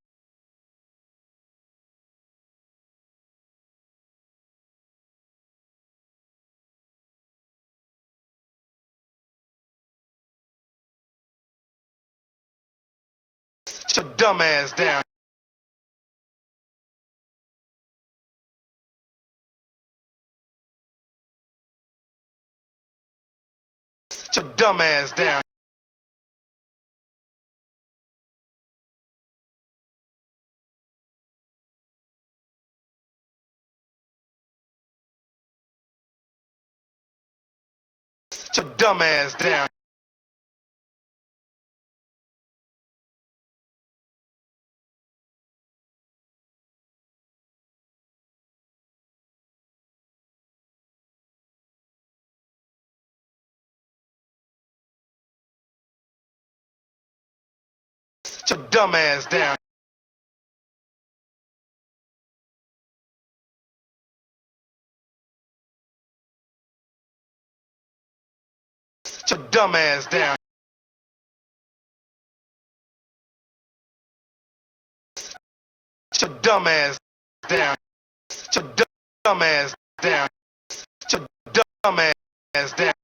Sit your dumb ass down. Sit your dumb ass down. Sit your dumb ass down. Sit your dumb ass down. Sit your dumb ass down. Sit your dumb ass down. Sit your dumb ass down. Sit your dumb ass down.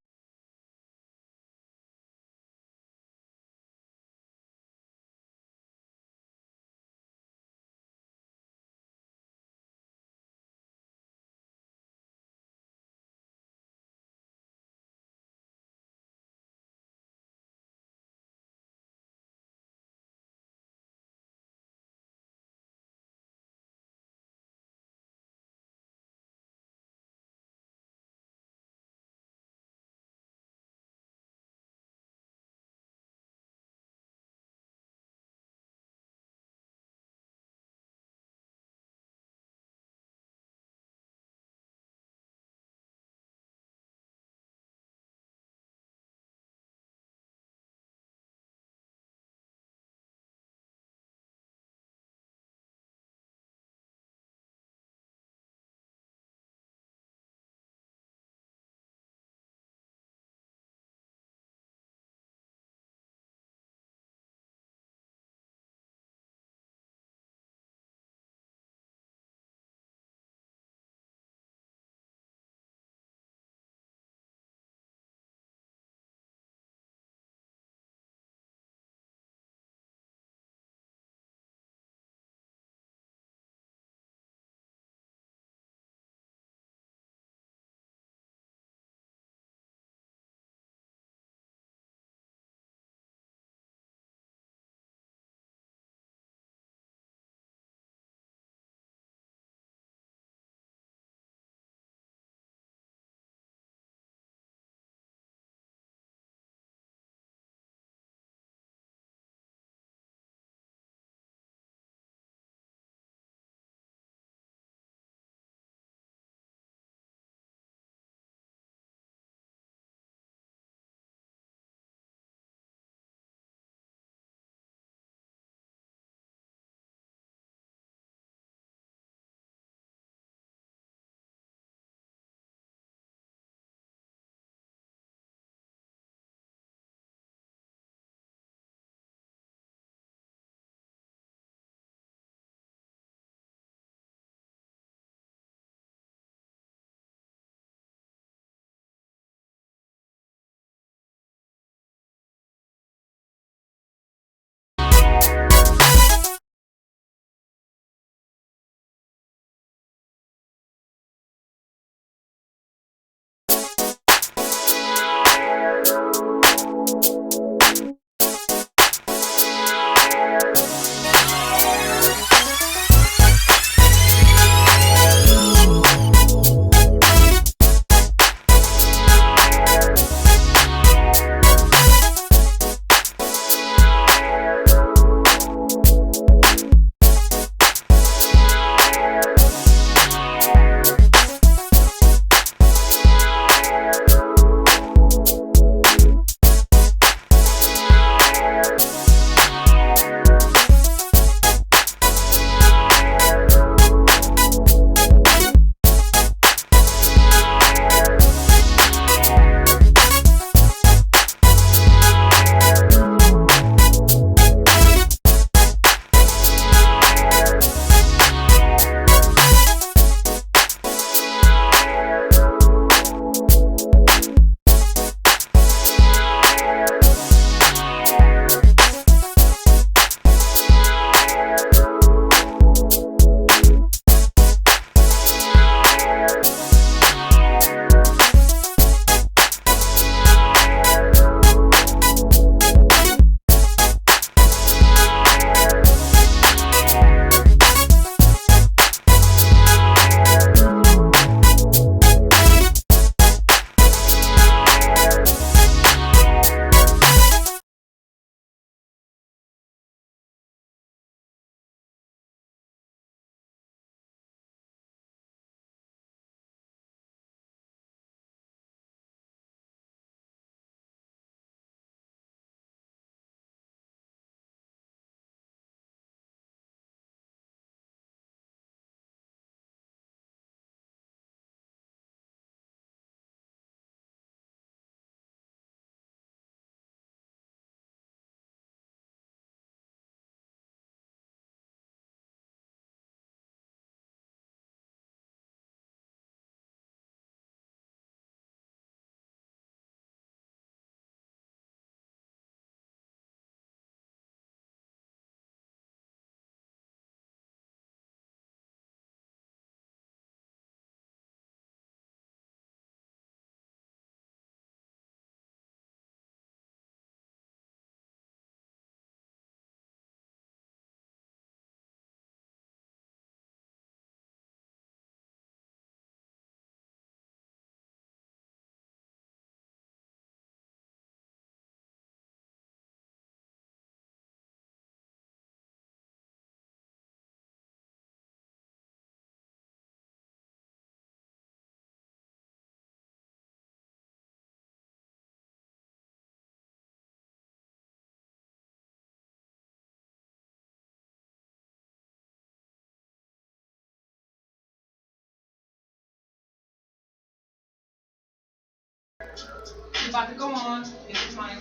You about to go on. It's mine.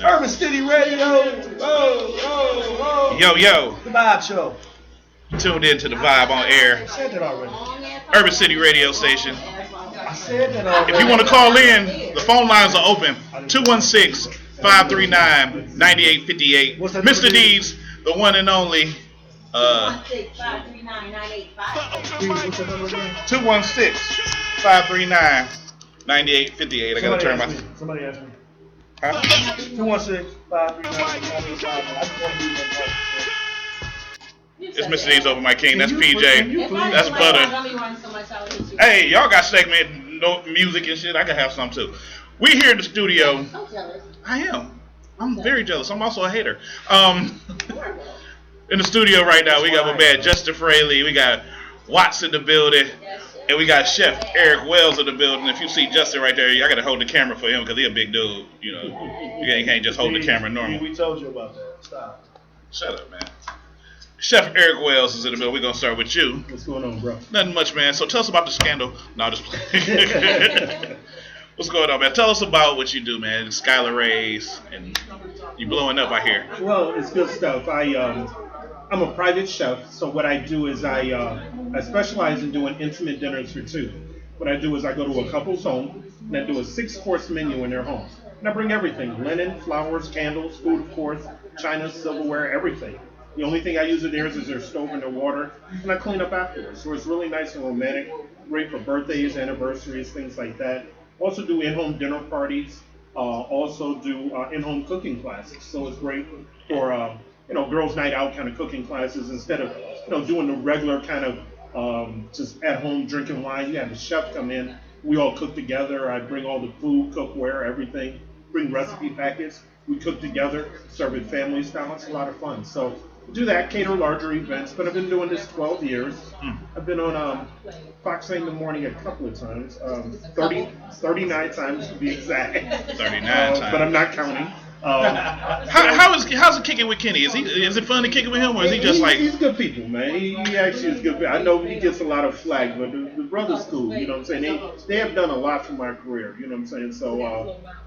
Urban City Radio. Oh. Yo, The Vibe Show. tuned in to the Vibe on air. I said that already. Urban City Radio Station. I said that already. If you want to call in, the phone lines are open. 216-539-9858. Mr. D's, the one and only. 216-539-9858. I gotta turn my. Somebody asked me. Huh? 216-539-9858. I just want to do that. It's Mr. D's over my king. That's PJ. That's Butter. Butter. Hey, y'all got segment music and shit. I can have some too. We here in the studio. So jealous. I am. I'm very jealous. I'm also a hater. In the studio right now, we got my man Justin FRALEY. We got Watts in the building. And we got Chef Eric Wells in the building. If you see Justin right there, I got to hold the camera for him because he's a big dude. You know, you can't just hold the camera normal. We told you about that. Stop. Shut up, man. Chef Eric Wells is in the building. We're going to start with you. What's going on, bro? Nothing much, man. So tell us about the scandal. No, just playing. What's going on, man? Tell us about what you do, man. Skylar Rays, and you blowing up, I hear. Well, it's good stuff. I'm a private chef, so what I do is I specialize in doing intimate dinners for two. What I do is I go to a couple's home and I do a 6-course menu in their home. And I bring everything: linen, flowers, candles, food, of course, china, silverware, everything. The only thing I use of theirs is their stove and their water, and I clean up afterwards. So it's really nice and romantic, great for birthdays, anniversaries, things like that. Also do in-home dinner parties. Also do in-home cooking classes. So it's great for girls' night out kind of cooking classes instead of doing the regular kind of just at home drinking wine. You have the chef come in. We all cook together. I bring all the food, cookware, everything. Bring recipe packets. We cook together, serve it family style. It's a lot of fun. So do that, cater larger events, but I've been doing this 12 years. I've been on Fox 8 in the morning a couple of times, 39 times to be exact. 39 times. But I'm not counting. How's it kicking with Kenny? Is it fun to kick it with him, or is he just like? He's good people, man. He actually is good. I know he gets a lot of flack, but the brother's cool. You know what I'm saying? They have done a lot for my career. You know what I'm saying? So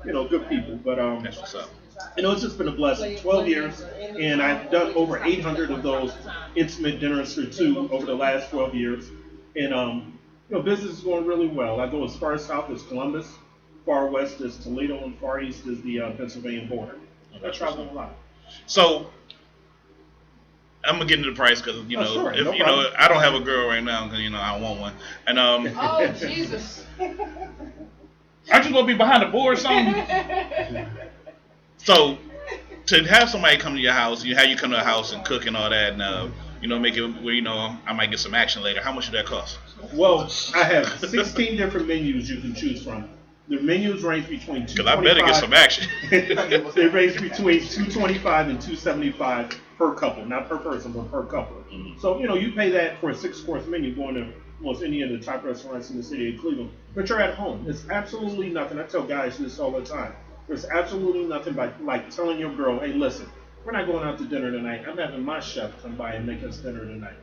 good people. But That's what's up. it's just been a blessing. 12 years, and I've done over 800 of those intimate dinners for two over the last 12 years. And business is going really well. I go as far south as Columbus, far west is Toledo, and far east is the Pennsylvania border. I travel a lot. So I'm gonna get into the price because sure, if no problem. I don't have a girl right now because I want one, and Oh, Jesus. aren't you gonna be behind the board or something? So to have somebody come to your house, have you come to the house and cook and all that, and make it where I might get some action later. How much would that cost? Well, I have 16 different menus you can choose from. The menus range between Because I better get some action. They range between $225 and $275 per couple, not per person, but per couple. Mm-hmm. So you pay that for a 6-course menu going to almost any of the top restaurants in the city of Cleveland, but you're at home. It's absolutely nothing. I tell guys this all the time. There's absolutely nothing like telling your girl, hey, listen, we're not going out to dinner tonight. I'm having my chef come by and make us dinner tonight.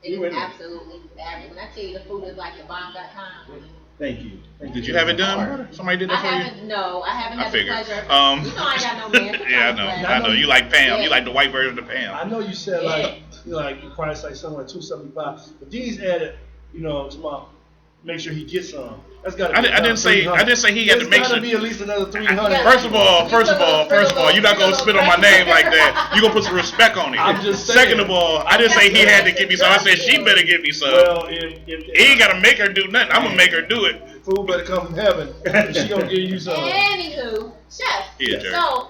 It is absolutely fabulous. When I tell you the food is like the bomb.com. Thank you. Did you have it done? Somebody did that for you? No, I haven't I had figured. the pleasure. I got no man. Yeah, I know. You like Pam. Yeah. You like the white version of Pam. I know you said you price like somewhere $275, but these added, to my make sure he gets some. That's got. I didn't say he had to make sure. It's got to be at least another 300. First of all, you're not gonna spit on my name like that. You gonna put some respect on it. I'm just saying. Second of all, I didn't say he had to give me some. I said she better give me some. Well, He ain't gotta make her do nothing. I'm gonna make her do it. food better come from heaven, and she gonna give you some. Anywho, chef. Yeah, Jerry. So,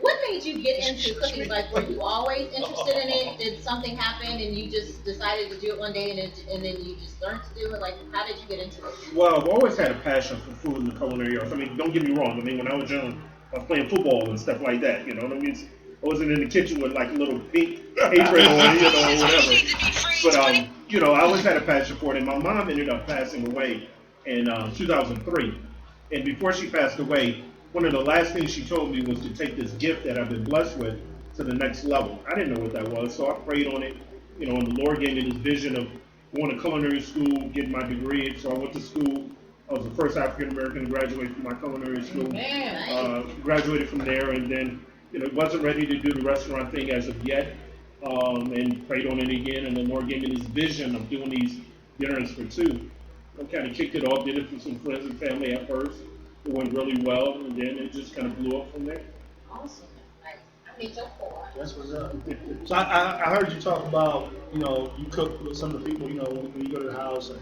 what made you get into cooking? Like, were you always interested in it? Did something happen and you just decided to do it one day and then you just learned to do it? Like, how did you get into it? Well, I've always had a passion for food and the culinary arts. I mean, don't get me wrong. I mean, when I was young, I was playing football and stuff like that. You know what I mean? I wasn't in the kitchen with like a little pink apron on, or whatever. But I always had a passion for it. And my mom ended up passing away in 2003. And before she passed away, one of the last things she told me was to take this gift that I've been blessed with to the next level. I didn't know what that was, so I prayed on it. And the Lord gave me this vision of going to culinary school, getting my degree. So I went to school, I was the first African American to graduate from my culinary school. Man, Graduated from there, and then wasn't ready to do the restaurant thing as of yet, and prayed on it again. And the Lord gave me this vision of doing these dinners for two. I kind of kicked it off, did it for some friends and family at first. It went really well, and then it just kind of blew up from there. awesome. Nice. I need your pour. That's what's up. So I heard you talk about, you cook with some of the people, when you go to the house, and,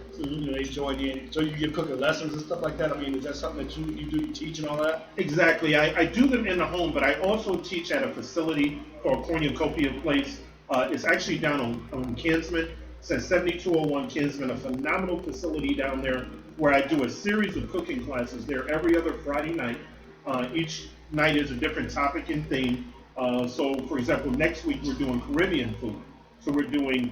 they join in. So you get cooking lessons and stuff like that? I mean, is that something that you do, you teach and all that? Exactly. I do them in the home, but I also teach at a facility called Cornucopia Place. It's actually down on Kinsman. It's at 7201 Kinsman, a phenomenal facility down there where I do a series of cooking classes there every other Friday night. Each night is a different topic and theme. So, for example, next week we're doing Caribbean food. So we're doing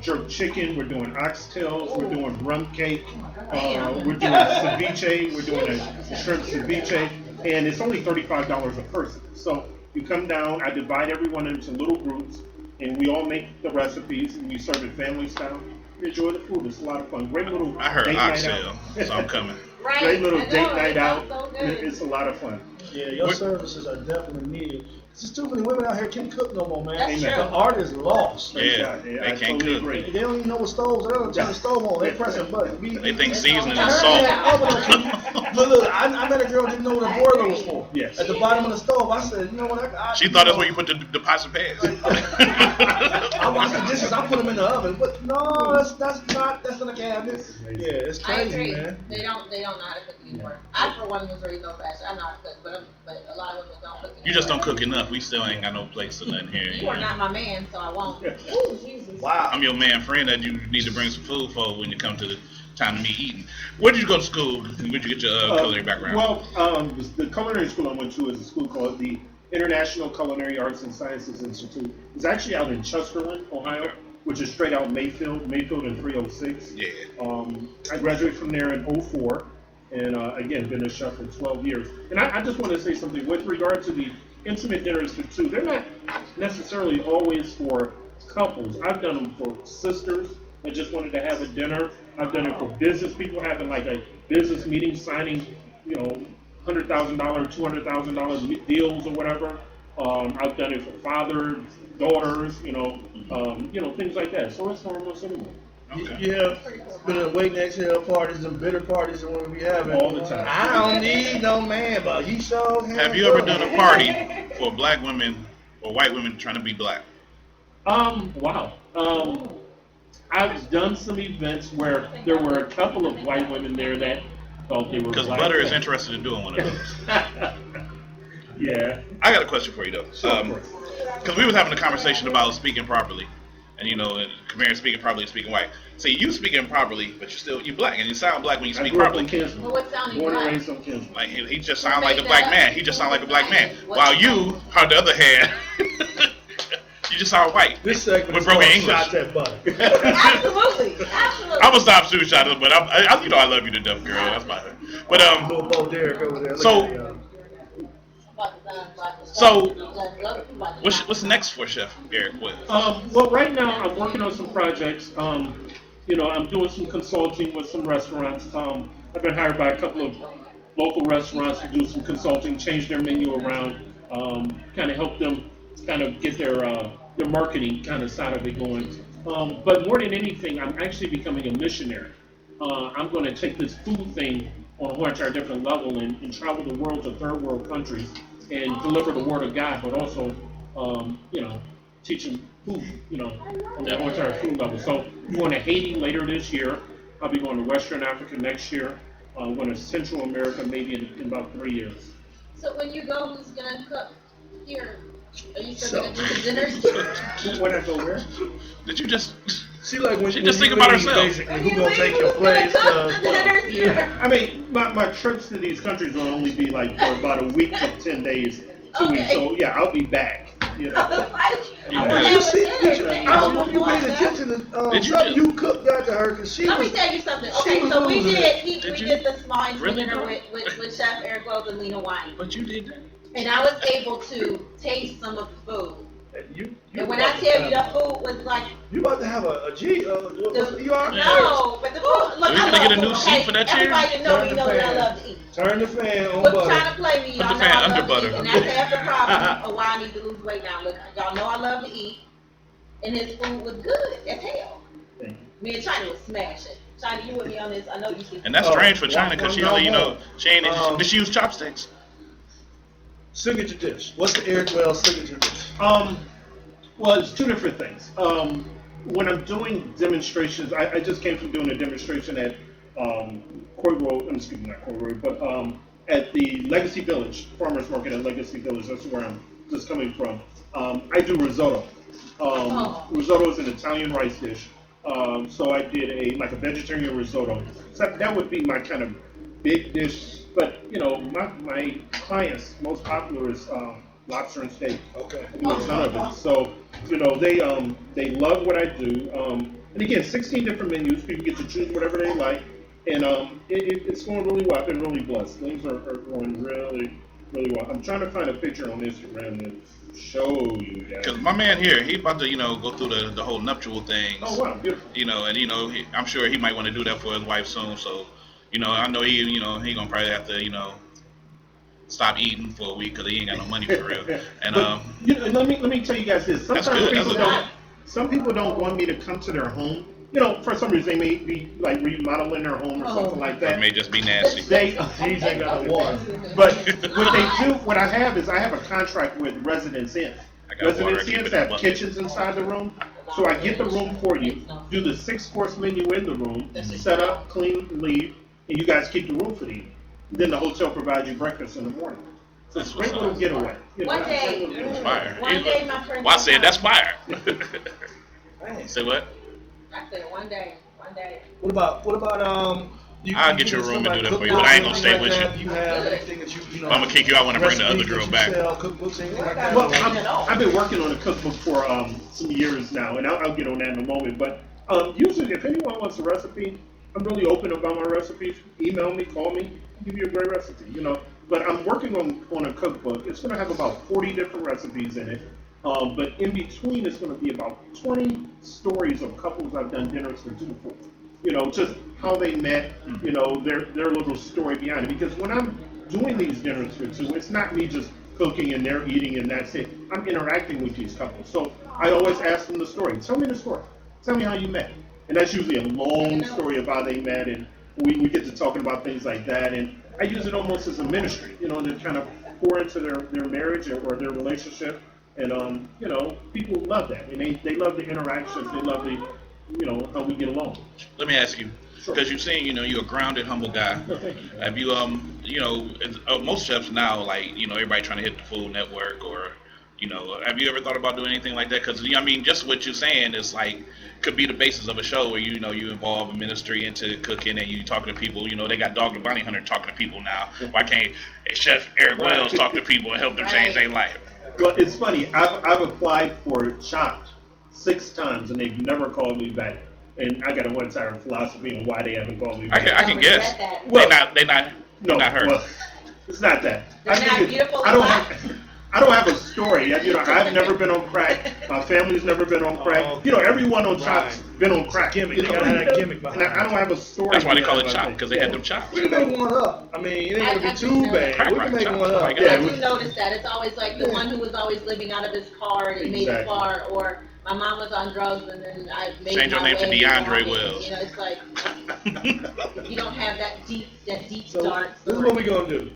jerk chicken, we're doing oxtails, we're doing rum cake, we're doing ceviche, we're doing a shrimp ceviche, and it's only $35 a person. So you come down, I divide everyone into little groups, and we all make the recipes, and we serve it family style. You enjoy the food. It's a lot of fun. Great little I heard date night oxtail, out. so I'm coming. Right. Great little I know, date night it out. sounds so good. It's a lot of fun. Yeah, your services are definitely needed. There's too many women out here can't cook no more, man. That's The true. art is lost. Yeah, I they can't totally cook. agree. They don't even know what stoves. They don't turn the stove on. They press a button. They think seasoning I is heard salt. that. Look, I met a girl who didn't know what a boiler was for. Yes. At the bottom of the stove, I said, you know what? She thought that's where you put the pots and pans. I wash the dishes. I put them in the oven. But no, that's not a cabinet. Yeah, it's I crazy, agree. man. They don't know how to cook anymore. I, for one, was raised on fashion. I know how to cook, but a lot of women don't cook anymore. You just don't cook enough. We still ain't got no place or nothing here. You are not my man, so I won't. Ooh, Jesus. Wow. I'm your man friend that you need to bring some food for when you come to the time of me eating. Where did you go to school? Where did you get your culinary background? Well, the culinary school I went to is a school called the International Culinary Arts and Sciences Institute. It's actually out in Chesterland, Ohio, which is straight out Mayfield and 306. Yeah. I graduated from there in '04, and again, been a chef for 12 years. And I just want to say something with regard to the intimate dinners for two. They're not necessarily always for couples. I've done them for sisters that just wanted to have a dinner. I've done it for business people having like a business meeting, signing, $100,000, $200,000 deals or whatever. I've done it for fathers, daughters, things like that. So it's for almost anyone. Okay. Yeah, been at waiting exhale parties and bitter parties and what we having All the time. I don't need no man, but he sure Have you ever done a party for black women or white women trying to be black? Wow. I've done some events where there were a couple of white women there that thought they were Because black. Butter is interested in doing one of those. Yeah. I got a question for you though. Because we was having a conversation about speaking properly. And Khmer speaking properly and speaking white. See, you speaking properly, but you black, and you sound black when you I speak grew up properly. in Kinsman. But what sounding Born and black? raised on Kinsman. Like he just sound like a black man. He just sound like a black man. While you, on the other hand, you just sound white. This segment with is broken called English. Shots at Butter. Absolutely. Absolutely. I'm gonna stop shooting shots, but I love you to death, girl. That's my thing. But Little Bo Derek over there. Look So- at the, So, what's next for Chef Garrett? Well, right now I'm working on some projects. I'm doing some consulting with some restaurants. I've been hired by a couple of local restaurants to do some consulting, change their menu around, kind of help them kind of get their marketing kind of side of it going. But more than anything, I'm actually becoming a missionary. I'm going to take this food thing on a much different level and travel the world to third world countries and deliver the word of God, but also, teaching food, on that entire food level. So I'm going to Haiti later this year. I'll be going to Western Africa next year. I'm going to Central America maybe in about 3 years. So when you go, who's gonna cook here? Are you still gonna do the dinners? When I go where? Did you just? She like when She when just you think about leave, herself. Basically, who gonna take your place? Yeah, I mean, my trips to these countries will only be like for about a week to 10 days, 2 weeks. So yeah, I'll be back. Did you see? I don't know if you paid attention to Did you something just- you cooked that to her because she Let me was. tell you something. she Okay, was so we losing it. did the Smines Really, dinner girl? with Chef Eric Wells and Lena White. But you did that. And I was able to taste some of the food. You And when I tell you the food was like, you about to have a G, you are? no, but the food, look, But we I gonna get a love new food, seat okay? for that chair? Everybody that know Turn me the know that I fan. love to eat. Turn the fan on Quit butter. trying to play me. Put Y'all the know fan I under love to butter. eat, and that's half the problem of why I need to lose weight now. Look, y'all know I love to eat, and his food was good as hell. Me and China was smashing. China, you with me on this? I know you see. And that's strange for China because she only, she ain't. Um, Did she use chopsticks? Signature dish. What's the Eric Wells signature dish? Well, it's two different things. When I'm doing demonstrations, I just came from doing a demonstration at Coy Road, excuse me, not Coy Road, but at the Legacy Village, Farmers Market at Legacy Village. That's where I'm just coming from. I do risotto. Risotto is an Italian rice dish. So I did a vegetarian risotto. So that would be my kind of big dish. But you know, my clients most popular is lobster and steak. Okay. I do a ton of it. So you know they love what I do. And again, 16 different menus. People get to choose whatever they like, and it's going really well. I've been really blessed. Things are going really well. I'm trying to find a picture on Instagram to show you guys. Because my man here, he about to go through the whole nuptial things. Oh wow, beautiful. I'm sure he might want to do that for his wife soon. So I know he gonna probably have to stop eating for a week because he ain't got no money for real. And but, let me tell you guys this. Some people don't want me to come to their home. For some reason they may be like remodeling their home or something like that. It may just be nasty. He's ain't got no water. But what they do, what I have a contract with Residence Inn. Residence Inns have kitchens inside the room, so I get the room for you, do the 6-course menu in the room, set up, clean, leave, and you guys keep the room for the evening. Then the hotel provides you breakfast in the morning. So it's a great little getaway. One day, Fire. one day, my friend. Well, I said that's fire. Say what? I said one day. What about I'll get you a room and do that for you, but I ain't gonna stay with you. You have anything that I'm gonna kick you out when I bring the other girl back. Cookbooks, anything like that? Well, I've been working on a cookbook for some years now, and I'll get on that in a moment. But usually, if anyone wants a recipe, I'm really open about my recipes. Email me, call me, I'll give you a great recipe. But I'm working on a cookbook. It's going to have about 40 different recipes in it. But in between, it's going to be about 20 stories of couples I've done dinners for two for. Just how they met. Their little story behind it. Because when I'm doing these dinners for two, it's not me just cooking and they're eating and that's it. I'm interacting with these couples. So I always ask them the story. Tell me the story. Tell me how you met. And that's usually a long story of how they met, and we get to talking about things like that. And I use it almost as a ministry, to kind of pour into their marriage or their relationship. And, people love that. And they love the interactions. They love the, how we get along. Let me ask you, because you're saying, you're a grounded, humble guy. Have you, most chefs now, like, everybody trying to hit the Food Network or, have you ever thought about doing anything like that? Because, just what you're saying is like, could be the basis of a show where, you involve a ministry into cooking and you talking to people. They got Dog the Bounty Hunter talking to people now. Why can't Chef Eric Wells talk to people and help them change their life? Well, it's funny. I've applied for Chopped 6 times and they've never called me back. And I got a one-sided philosophy on why they haven't called me back. I can guess. Well, they're not hurt. Well, it's not that. They're not beautiful. I don't have a story. I've never been on crack. My family's never been on crack. Everyone on Chopped's been on crack. Gimmick. They gotta have that gimmick behind and I don't have a story. That's why they call it Chopped, because they had them chops. We can make one up. I mean, it ain't gonna be too bad. We can make one up. I do notice that. It's always like the one who was always living out of his car and made a car, or my mom was on drugs and then I made change your name to DeAndre Wells. It's like you don't have that deep So dark this is story. what we gonna do.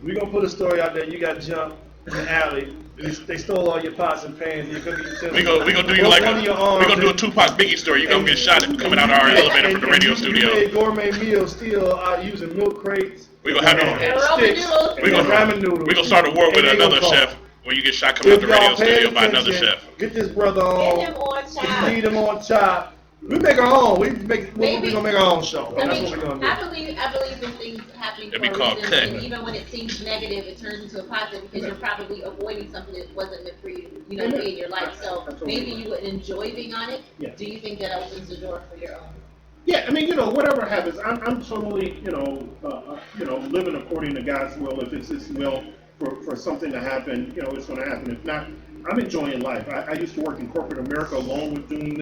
We gonna put a story out there. You got jumped in the alley. They stole all your pots and pans. Your cooking utensils. We gonna do you like we gonna do a Tupac Biggie story. You gonna get shot at coming out of our elevator from the radio studio. You made gourmet meals still using milk crates. We gonna have you. We gonna start a war with another chef when you get shot coming out the radio studio by another chef. Get this brother on. Get him on Chopped. Need him on Chopped. We make our own. We gonna make our own show. That's what we're gonna do. I believe in things happening for It'd be a called reason, cut. and even when it seems negative, it turns into a positive because you're probably avoiding something that wasn't meant for you, to be in your life. So maybe you would enjoy being on it. Yeah. Do you think that opens the door for your own? Yeah, I mean, whatever happens, I'm totally, living according to God's will. If it's His will for something to happen, it's going to happen. If not, I'm enjoying life. I used to work in corporate America along with doing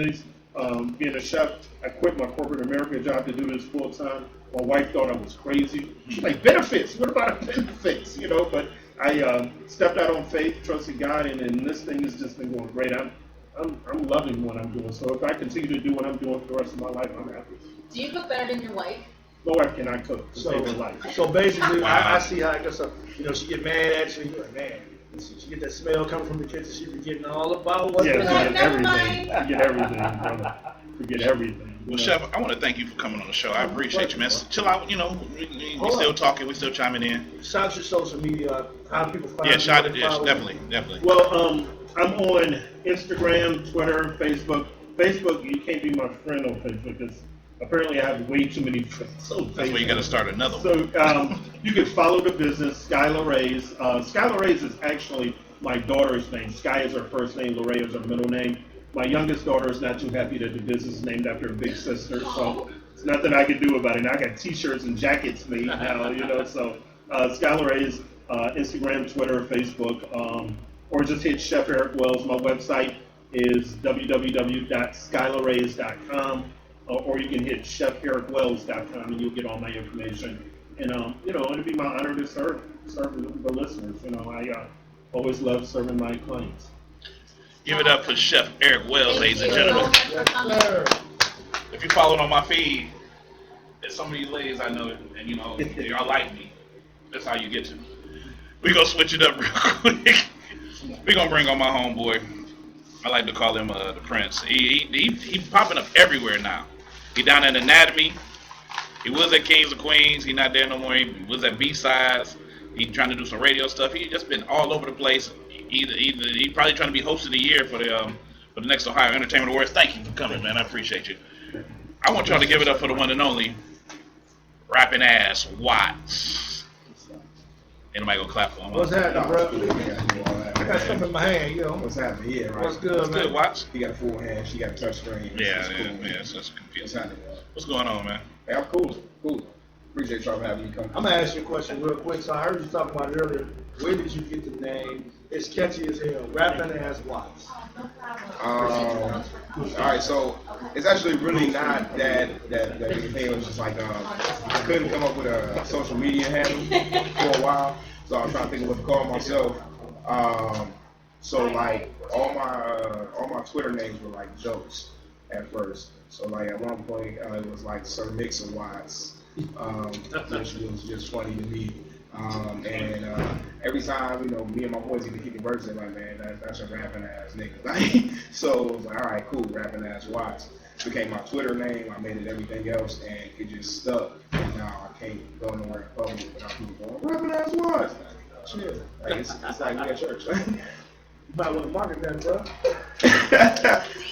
being a chef. I quit my corporate America job to do this full time. My wife thought I was crazy. She's like, benefits? What about our benefits? You know, but I stepped out on faith, trusted God, and this thing has just been going great. I'm loving what I'm doing. So if I continue to do what I'm doing for the rest of my life, I'm happy. Do you cook better than your wife? My wife cannot cook to save her life. So basically, Wow. I see how it goes. You know, she get mad at you. You're like, man, she get that smell coming from the kitchen. She forgetting all about what's Yeah, going on. Never forget mind. everything. Forget everything, brother. Forget everything. Well, Chef, I want to thank you for coming on the show. I appreciate you, man. Chill out, you know. We still talking. We still chiming in. Shout out your social media. How people find Yeah, you, shout how it. they Yes, follow definitely, definitely. Well, I'm on Instagram, Twitter, Facebook. Facebook, you can't be my friend on Facebook because apparently I have way too many friends on Facebook. That's where you got to start another one. So you can follow the business, Skylar Rays. Skylar Rays is actually my daughter's name. Sky is her first name, Lorraine is her middle name. My youngest daughter is not too happy that the business is named after her big sister, so it's nothing I can do about it. Now I got T-shirts and jackets made now, you know. So Skylar Rays, Instagram, Twitter, Facebook, or just hit Chef Eric Wells. My website is www.skylarrays.com, or you can hit chefericwells.com and you'll get all my information. And you know, it'd be my honor to serve the listeners. You know, I always love serving my clients. Give it up for Chef Eric Wells, ladies and gentlemen. If you following on my feed, there's some of these ladies I know, and you know, y'all like me. That's how you get to me. We gonna switch it up real quick. We gonna bring on my homeboy. I like to call him the Prince. He popping up everywhere now. He down at Anatomy. He was at Kings and Queens. He not there no more. He was at B-Sides. He trying to do some radio stuff. He just been all over the place. Either he probably trying to be host of the year for the next Ohio Entertainment Awards. Thank you for coming, man. I appreciate you. I want y'all to give it up for the one and only Rapping Ass Watts. Anybody gonna clap for him? What's happening, bro? I got something in my hand, you know. What's happening? Yeah, right. What's good, What's man? good, Watts? He got a full hand. She got a touch screen. Yeah, It's cool. so it's What's confusing. happening? What's going on, man? Hey, I'm cool. Appreciate y'all for having me come. I'm gonna ask you a question real quick. So I heard you talking about it earlier. Where did you get the name? It's catchy as hell. Rapping Ass Watts. All right, so it's actually really not that big a thing. It was just like I couldn't come up with a social media handle for a while, so I was trying to think of what to call myself. So like all my Twitter names were like jokes at first. So like at one point it was like Sir Mixer Watts, which was just funny to me. And every time, you know, me and my boys even kicking birds, they're like, man, that's a rapping ass nigga. Like, so it was like, all right, cool, rapping ass Watts. Became my Twitter name. I made it everything else, and it just stuck. And now I can't go nowhere in public without people going, rapping ass Watts. Like, chill. Like, it's like we at church. You might want to market that, bro.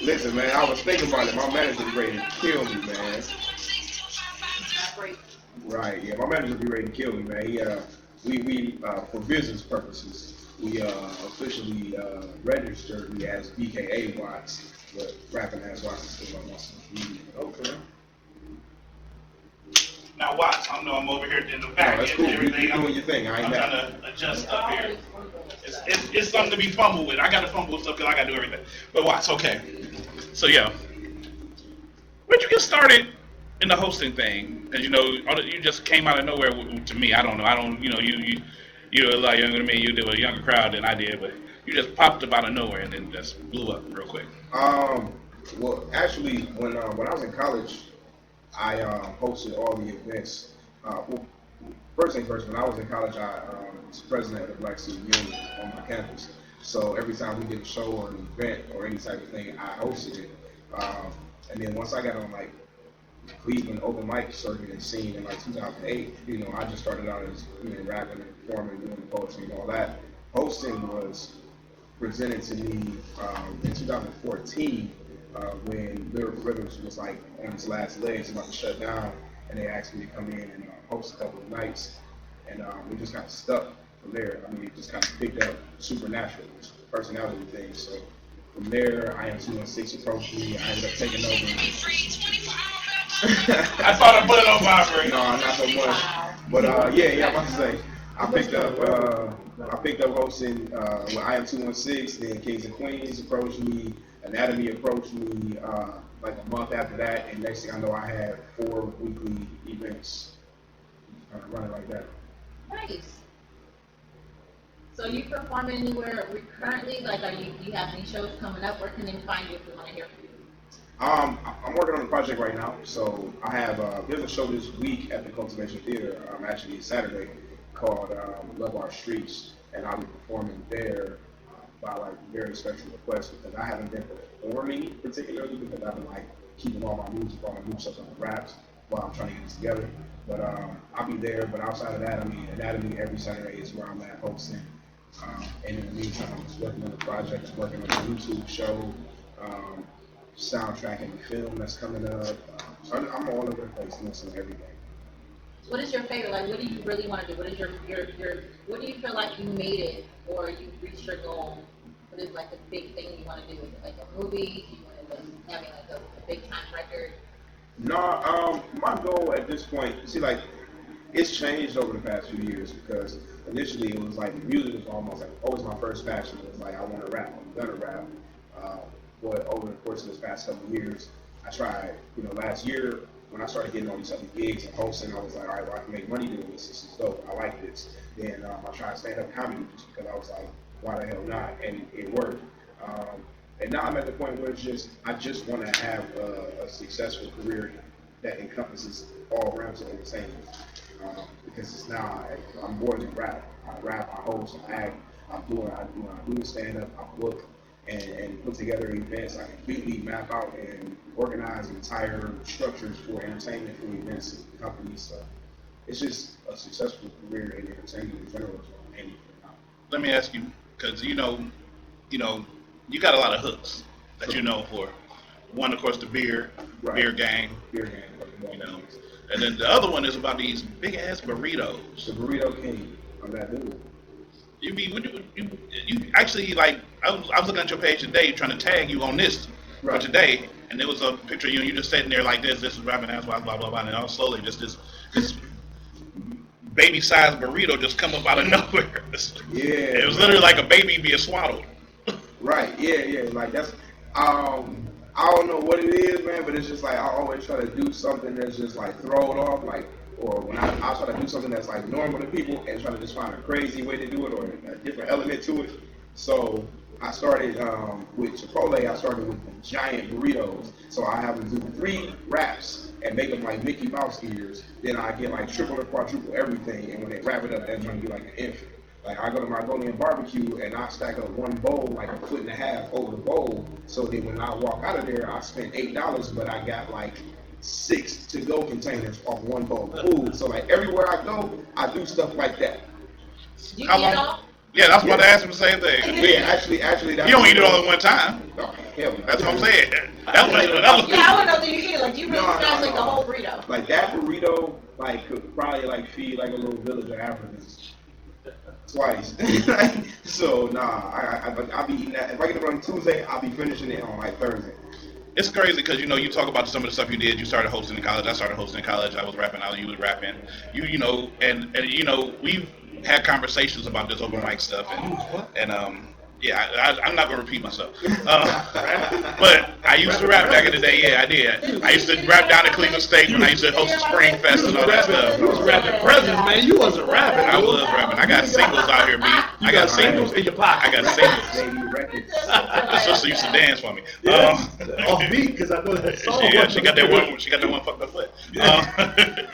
Listen, man, I was thinking about it. My manager be ready to kill me, man. Right, yeah, my manager be ready to kill me, man. We for business purposes, we officially registered me as BKA Watts, but rapping as Watts is still on my social media. Okay. Now Watts, I know I'm over here in the back. No, that's cool. Everything. You doing your thing. I ain't I'm mad. trying to adjust stuff here. It's something to be fumbled with. I got to fumble with stuff because I got to do everything. But Watts, okay. So yeah, where'd you get started in the hosting thing? Because you know, you just came out of nowhere to me. I don't know. You know, you're a lot younger than me. You did a younger crowd than I did, but you just popped up out of nowhere and then just blew up real quick. Well, actually, when I was in college, I hosted all the events. Well, first thing first, when I was in college, I was president of the Black Student Union on my campus. So every time we did a show or an event or any type of thing, I hosted it. And then once I got on like Cleveland open mic circuit and scene in like 2008, you know, I just started out as, you know, rapping and performing, doing poetry and all that. Hosting was presented to me in 2014 when Lyrical Rhythms was like on its last legs, about to shut down, and they asked me to come in and host a couple of nights, and we just kind of stuck from there. I mean, it just kind of picked up supernatural personality things. So from there, I Am 216 approached me. I ended up taking over. I thought I put it on vibrate. No, not so much. But yeah, I'm about to say, I picked up hosting with I Am 216. Then Kings and Queens approached me. Anatomy approached me. like a month after that, and next thing I know, I had 4 weekly events. Kind of running like that. Nice. So you perform anywhere currently? Like, you have any shows coming up? Where can they find you if they want to hear from you? I'm working on a project right now, so I have there's a show this week at the Cultivation Theater. Actually Saturday, called Love Our Streets, and I'll be performing there by like very special request because I haven't been performing particularly because I've been like keeping all my new stuff on the raps while I'm trying to get this together. But I'll be there. But outside of that, I mean, Anatomy every Saturday is where I'm at hosting. And in the meantime, I'm just working on the project, working on the YouTube show, soundtrack and the film that's coming up. So I'm all over the place listening to everything. What is your favorite? Like, what do you really want to do? What is your what do you feel like you made it or you reached your goal? What is like the big thing you want to do? Is it like a movie? Do you want to having like a big time record? No, my goal at this point, see, like, it's changed over the past few years because initially it was like music was almost like always my first passion. It was like I want to rap, I'm gonna rap. But over the course of this past couple of years, I tried. Last year when I started getting all these other gigs and hosting, I was like, all right, well, I can make money doing this. This is dope. I like this. Then I tried stand-up comedy just because I was like, why the hell not? And it worked. And now I'm at the point where I just want to have a successful career that encompasses all realms of entertainment. Because it's now I'm more than rap. I rap, I host, I act, I do stand up, I book, and put together events. I completely map out and organize entire structures for entertainment, for events and companies. So it's just a successful career in entertainment in general. Let me ask you, because you got a lot of hooks that you're known for. One, of course, the beer gang. Beer gang. And then the other one is about these big ass burritos. The burrito king. I'm that dude. You actually, like, I was looking at your page today trying to tag you on this for today, and there was a picture of you and you just sitting there like this is rapping ass blah blah blah, and all slowly just this baby sized burrito just come up out of nowhere. Yeah. It was literally like a baby being swaddled. Right. Yeah. Like that's I don't know what it is, man, but it's just like I always try to do something that's just like throw it off, like, or when I try to do something that's like normal to people and try to just find a crazy way to do it or a different element to it. So I started with Chipotle. I started with the giant burritos. So I have them do 3 wraps and make them like Mickey Mouse ears. Then I get like triple or quadruple everything, and when they wrap it up, that's gonna be like an infant. Like I go to Mongolian barbecue and I stack up one bowl like 1.5 feet over the bowl. So then when I walk out of there, I spent $8, but I got like 6 to-go containers off one bowl of food. So like everywhere I go, I do stuff like that. How long? Yeah, that's what I asked him the same thing. Yeah, actually, that's you don't eat it all at one time. No, hell no. That's what I'm saying. Yeah, I want to know, do you eat it? Like, do you really smash like the whole burrito? Like that burrito, like could probably like feed like a little village of Africans twice. So I'll be eating that. If I get it on Tuesday, I'll be finishing it on like Thursday. It's crazy because you talk about some of the stuff you did. You started hosting in college. I started hosting in college. I was rapping out. You was rapping. And we've had conversations about this open mic stuff and I'm not gonna repeat myself. But I used to rap back in the day. Yeah, I did. I used to rap down at Cleveland State when I used to host the Spring Fest and all that stuff. You was rapping presents, man. You wasn't rapping. I was rapping. I got singles out here, B. I got singles in your pocket. I got singles. My sister used to dance for me. Off beat, because I know that song. Yeah, she got that one. She got that one fucked up foot. Okay.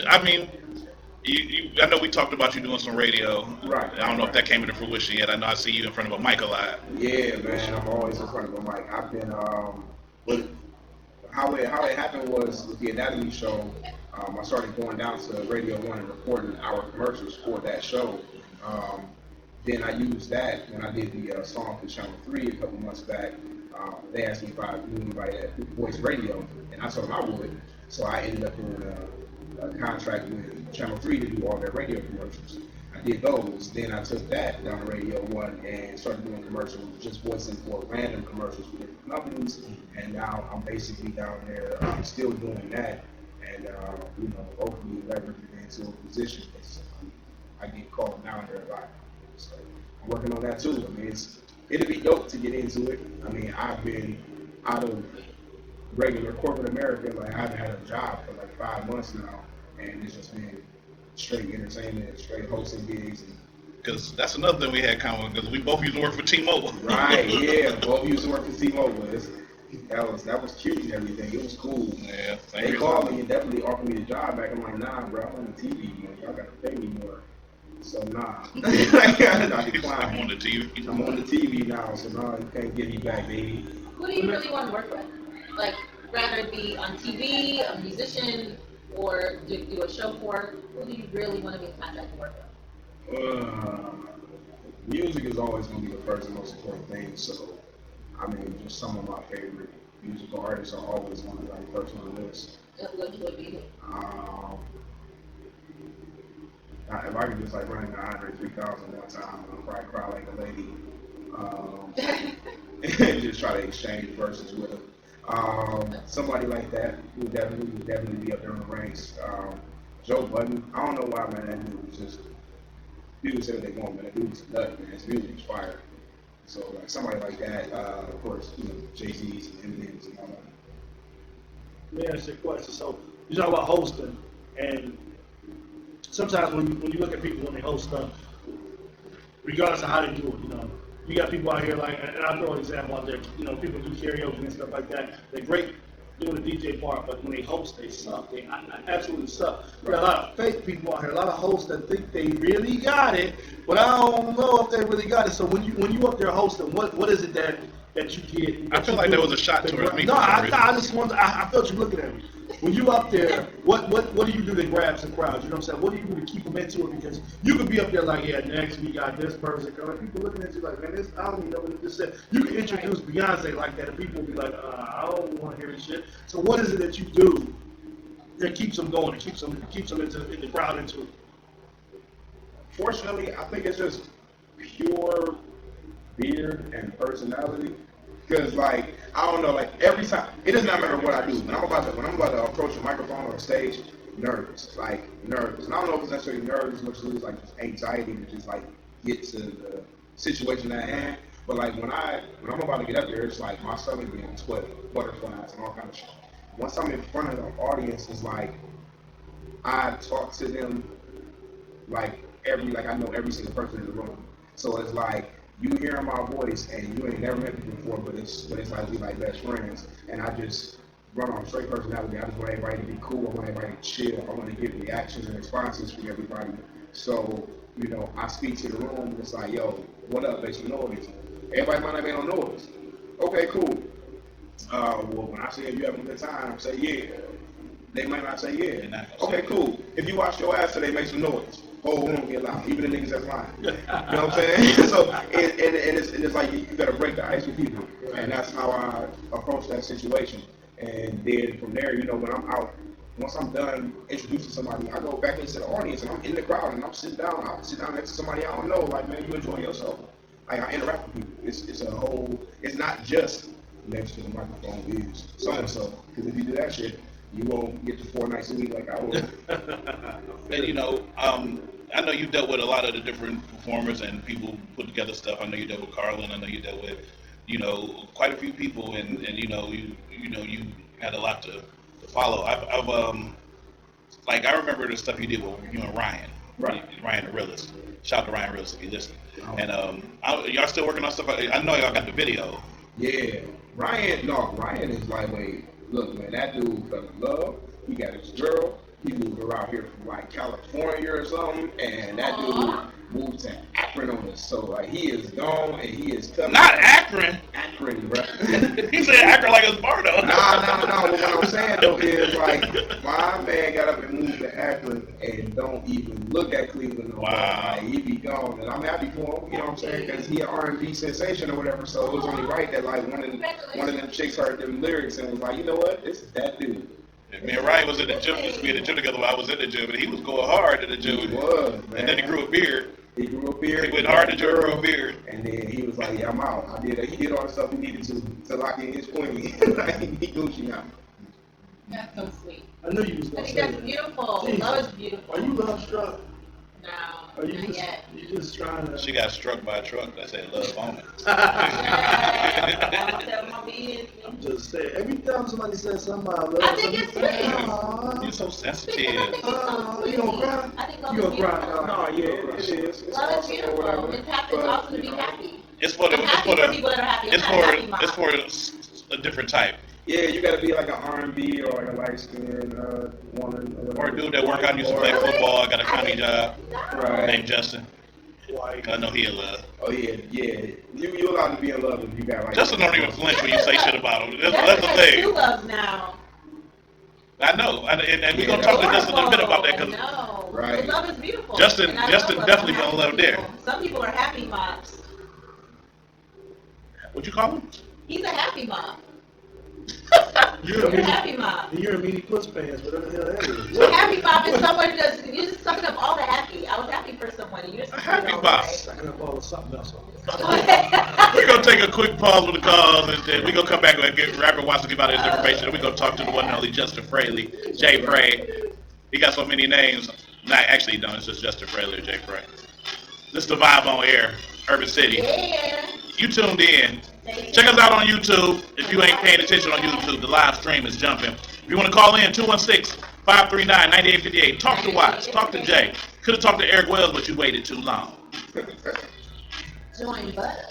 I mean, I know we talked about you doing some radio. Right. I don't know if that came into fruition yet. I know I see you in front of a mic a lot. Yeah, man. I'm always in front of a mic. I've been. How it happened was with the Anatomy show. I started going down to Radio 1 and recording our commercials for that show. Then I used that when I did the song for Channel 3 a couple months back. They asked me if I knew anybody at Voice Radio, and I told them I would. So I ended up doing a contract with Channel 3 to do all their radio commercials. I did those. Then I took that down to Radio 1 and started doing commercials, just voicing for random commercials for different companies. And now I'm basically down there still doing that, and hopefully leverage it into a position because I get called down there a lot. So I'm working on that too. I mean, it'd be dope to get into it. I mean, I've been out of regular corporate America. Like, I haven't had a job for like 5 months now, and it's just been straight entertainment, straight hosting gigs. Because that's another thing we had common, because we both used to work for T-Mobile. Right, yeah, both used to work for T-Mobile. That was cute and everything. It was cool. Yeah, they called me and definitely offered me the job back. I'm like, nah, bro, I'm on the TV. Man. Y'all gotta pay me more. So nah, I declined. I'm on the TV. I'm on the TV now, so nah, you can't get me back, baby. Who do you really want to work with? Like, rather it be on TV, a musician, or do a show for? Who do you really want to be in contact to work with? Music is always going to be the first and most important thing. So, I mean, just some of my favorite musical artists are always going to be like first on the list. What would be? If I could just like run into Andre 3000 one time, I'd probably cry like a lady. And just try to exchange verses with him. Somebody like that would definitely be up there in the ranks. Joe Budden, I don't know why, man. That dude was just, people say what they want, man. That dude was a nut, man. His music was fire. So like somebody like that, of course, you know, Jay-Z's and Eminem's and all that. Let me ask you a question. So you talk about hosting, and sometimes when you look at people when they host stuff, regardless of how they do it, you know, you got people out here like, and I'll throw an example out there, you know, people do karaoke and stuff like that. They're great doing the DJ part, but when they host, they suck. They absolutely suck. You got a lot of fake people out here, a lot of hosts that think they really got it, but I don't know if they really got it. So when you up there hosting, what is it that you did? I feel like there was a shot towards me. No, I just wanted. I felt you looking at me. When you up there, what do you do to grab some crowds? You know what I'm saying? What do you do to keep them into it? Because you could be up there like, yeah, next we got this person coming. People looking at you like, man, this, I don't even know what this said. You can introduce Beyonce like that, and people will be like, I don't want to hear this shit. So what is it that you do that keeps them going, and keeps them in the crowd into it? Fortunately, I think it's just pure beard and personality. Cause like, I don't know, like every time, it does not matter what I do. When I'm about to approach a microphone or a stage, nervous. And I don't know if it's necessarily nervous, much as it's like just anxiety to just like get to the situation at hand. But like when I'm about to get up there, it's like my stomach being sweaty, butterflies and all kind of shit. Once I'm in front of the audience, it's like I talk to them like I know every single person in the room. So it's like, you hearing my voice and you ain't never met me before, but it's like we like best friends, and I just run on straight personality. I just want everybody to be cool. I want everybody to chill. I want to get reactions and responses from everybody. So, you know, I speak to the room and it's like, yo, what up? Make some noise. Everybody might not make no noise. Okay, cool. Well, when I say if you having a good time, say yeah. They might not say yeah. Okay, cool. If you wash your ass today, make some noise. Whole room get loud, even the niggas that's lying. You know what I'm saying? So, and it's like you gotta break the ice with people, and that's how I approach that situation. And then from there, you know, when I'm out, once I'm done introducing somebody, I go back into the audience and I'm in the crowd and I'm sitting down. I'll sit down next to somebody I don't know. Like, man, you enjoying yourself? Like, I interact with people. It's a whole. It's not just next to the microphone is so and so. Because if you do that shit, you won't get to 4 nights a week like I will. And you know, I know you dealt with a lot of the different performers and people put together stuff. I know you dealt with Carlin. I know you dealt with, you know, quite a few people, and you know, you had a lot to follow. I've like I remember the stuff you did with you and Ryan, right? Ryan the Realist. Shout out to Ryan Realist if you listen. And y'all still working on stuff? I know y'all got the video. Yeah, Ryan is lightweight. Look, man, that dude fell in love. He got his girl. He moved around here from like California or something, and that dude moved to Akron on us. So like he is gone and he is coming. Not Akron. Akron, bro. He said Akron like it's Bardo. No. But what I'm saying though is like my man got up and moved to Akron and don't even look at Cleveland no more. Like, he be gone, and I'm happy for him. You know what I'm saying? Because he an R&B sensation or whatever. So it was only right that like one of them chicks heard them lyrics and was like, you know what? This is that dude. Me and Ryan was in the gym. We had the gym together while I was in the gym, and he was going hard in the gym. He was, man. And then he grew a beard. He grew a beard. He went hard to grew a beard. And then he was like, yeah, I'm out. He did all the stuff he needed to lock in his queen. Like, he Gucci now. That's so sweet. I knew you was I going to think say that's that. beautiful. Jesus. Love is beautiful. Are you love struck? No, Are you not just, yet. you just trying to? She got struck by a truck that said love on it. Don't tell my business. I'm just saying. Every time somebody says something about love, I think it's sweet. You're so sensitive. You gonna cry? I think love You is gonna cry? beautiful. No, yeah, it is. It's Love is awesome or beautiful. whatever. It's awesome to be happy. It's for the I'm it's happy for for the people that are happy. I'm it's not a happy for mom. it's for a different type. Yeah, you gotta be like an R&B or like a light skinned woman or Or a whatever. dude that work out and used to play Or- football, got a county job, Right. named Justin. Like, I know he in love. Oh yeah, yeah. You allowed to be in love if you got like. Justin don't even flinch when you say shit about him. That's the Justin has two thing. loves now. I know, and we're Yeah. gonna talk to Justin in a minute about that I because know. Right. But love is beautiful. Justin- And I Justin love definitely happy gonna love people. there. Some people are happy moms. what you call him? He's a happy mom. you're You're a a happy mom. you're a meaty puss pants, whatever the hell that is. A happy mom is someone who does, you just sucking up all the happy. I was happy for someone. And you just A happy all mom. Sucking up all the something else. We're gonna take a quick pause with the calls, and then we're gonna come back and get Rapper wants to give out his information, and we're gonna talk to the one and only Justin Fraley, Jay Frey. He got so many names. Not actually, he don't. It's just Justin Fraley or Jay Frey. This is the vibe on air, Urban City. Yeah. You tuned in. Check us out on YouTube. If you ain't paying attention on YouTube, the live stream is jumping. If you want to call in, 216-539-9858. Talk to Watts. Talk to Jay. Could have talked to Eric Wells, but you waited too long. Join butter.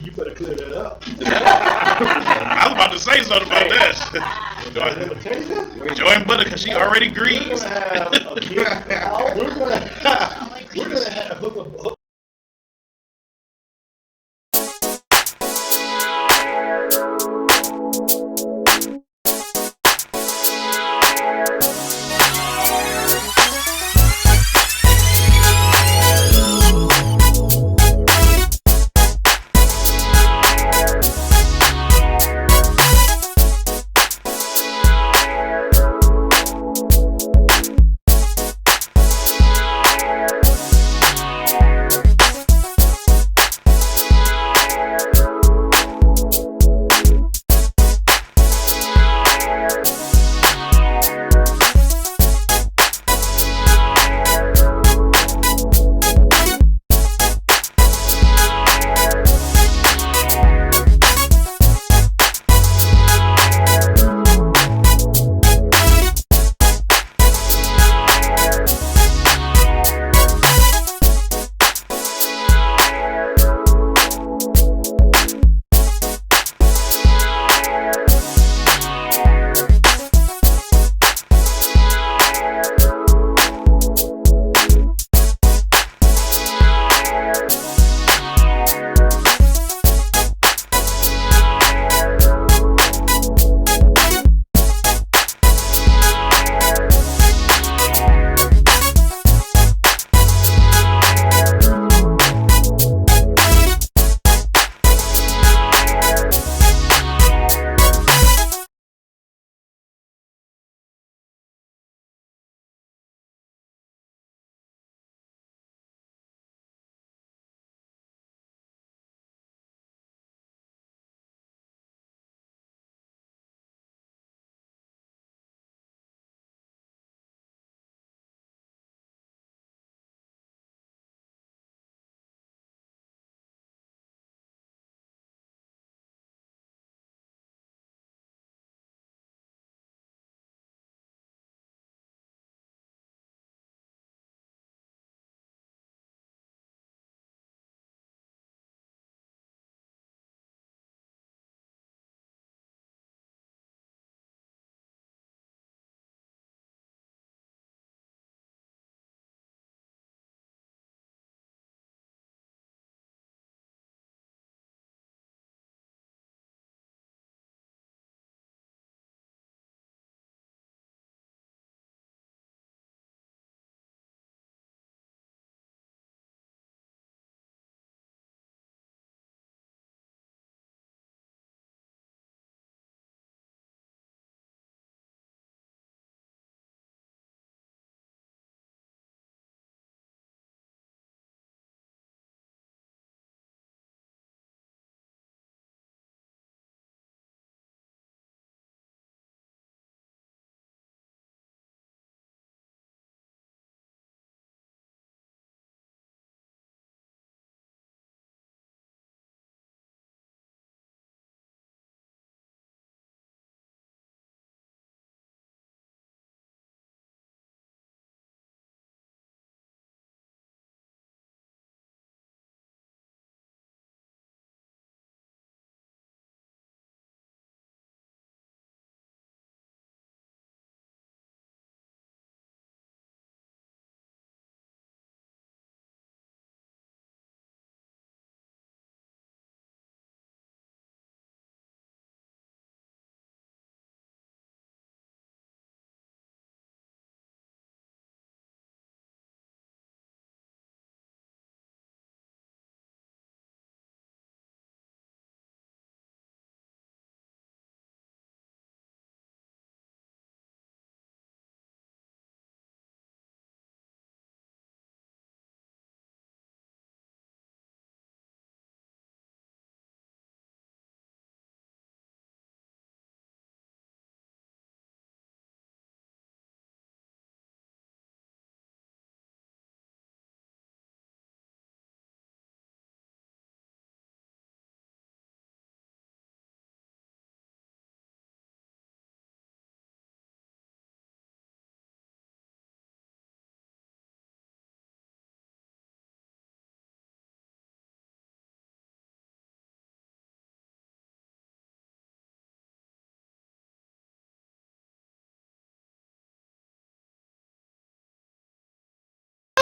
You better clear that up. I was about to say something about that. Join Butter because she already agrees. We're gonna have hook